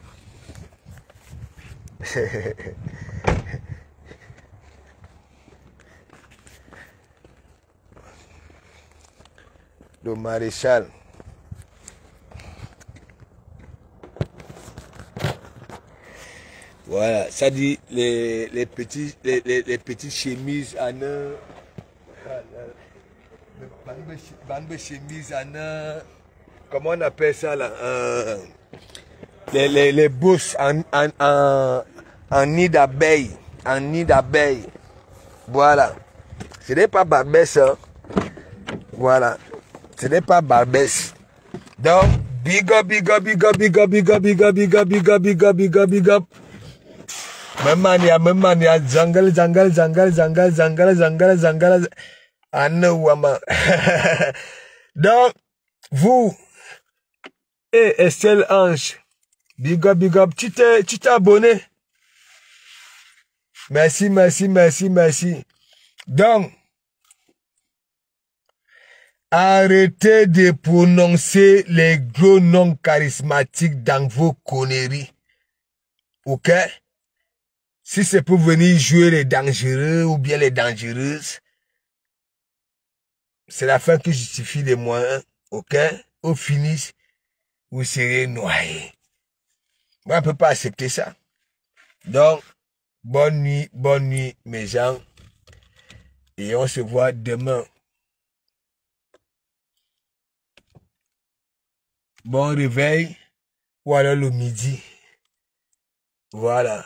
Le Maréchal. Voilà, ça dit les petites chemises en bande chemise en comment on appelle ça là, les bosses en nid d'abeille, voilà, ce n'est pas Barbès, hein. Voilà, ce n'est pas Barbès. Donc big up. Même mania, zangal. Donc, vous, et Estelle Ange, big up, tu t'es abonné. Merci. Donc, arrêtez de prononcer les gros noms charismatiques dans vos conneries. Ok? Si c'est pour venir jouer les dangereux ou bien les dangereuses, c'est la fin qui justifie les moyens. Ok? Au finish, vous serez noyé. Moi, je ne peux pas accepter ça. Donc, bonne nuit, mes gens. Et on se voit demain. Bon réveil. Ou alors le midi. Voilà.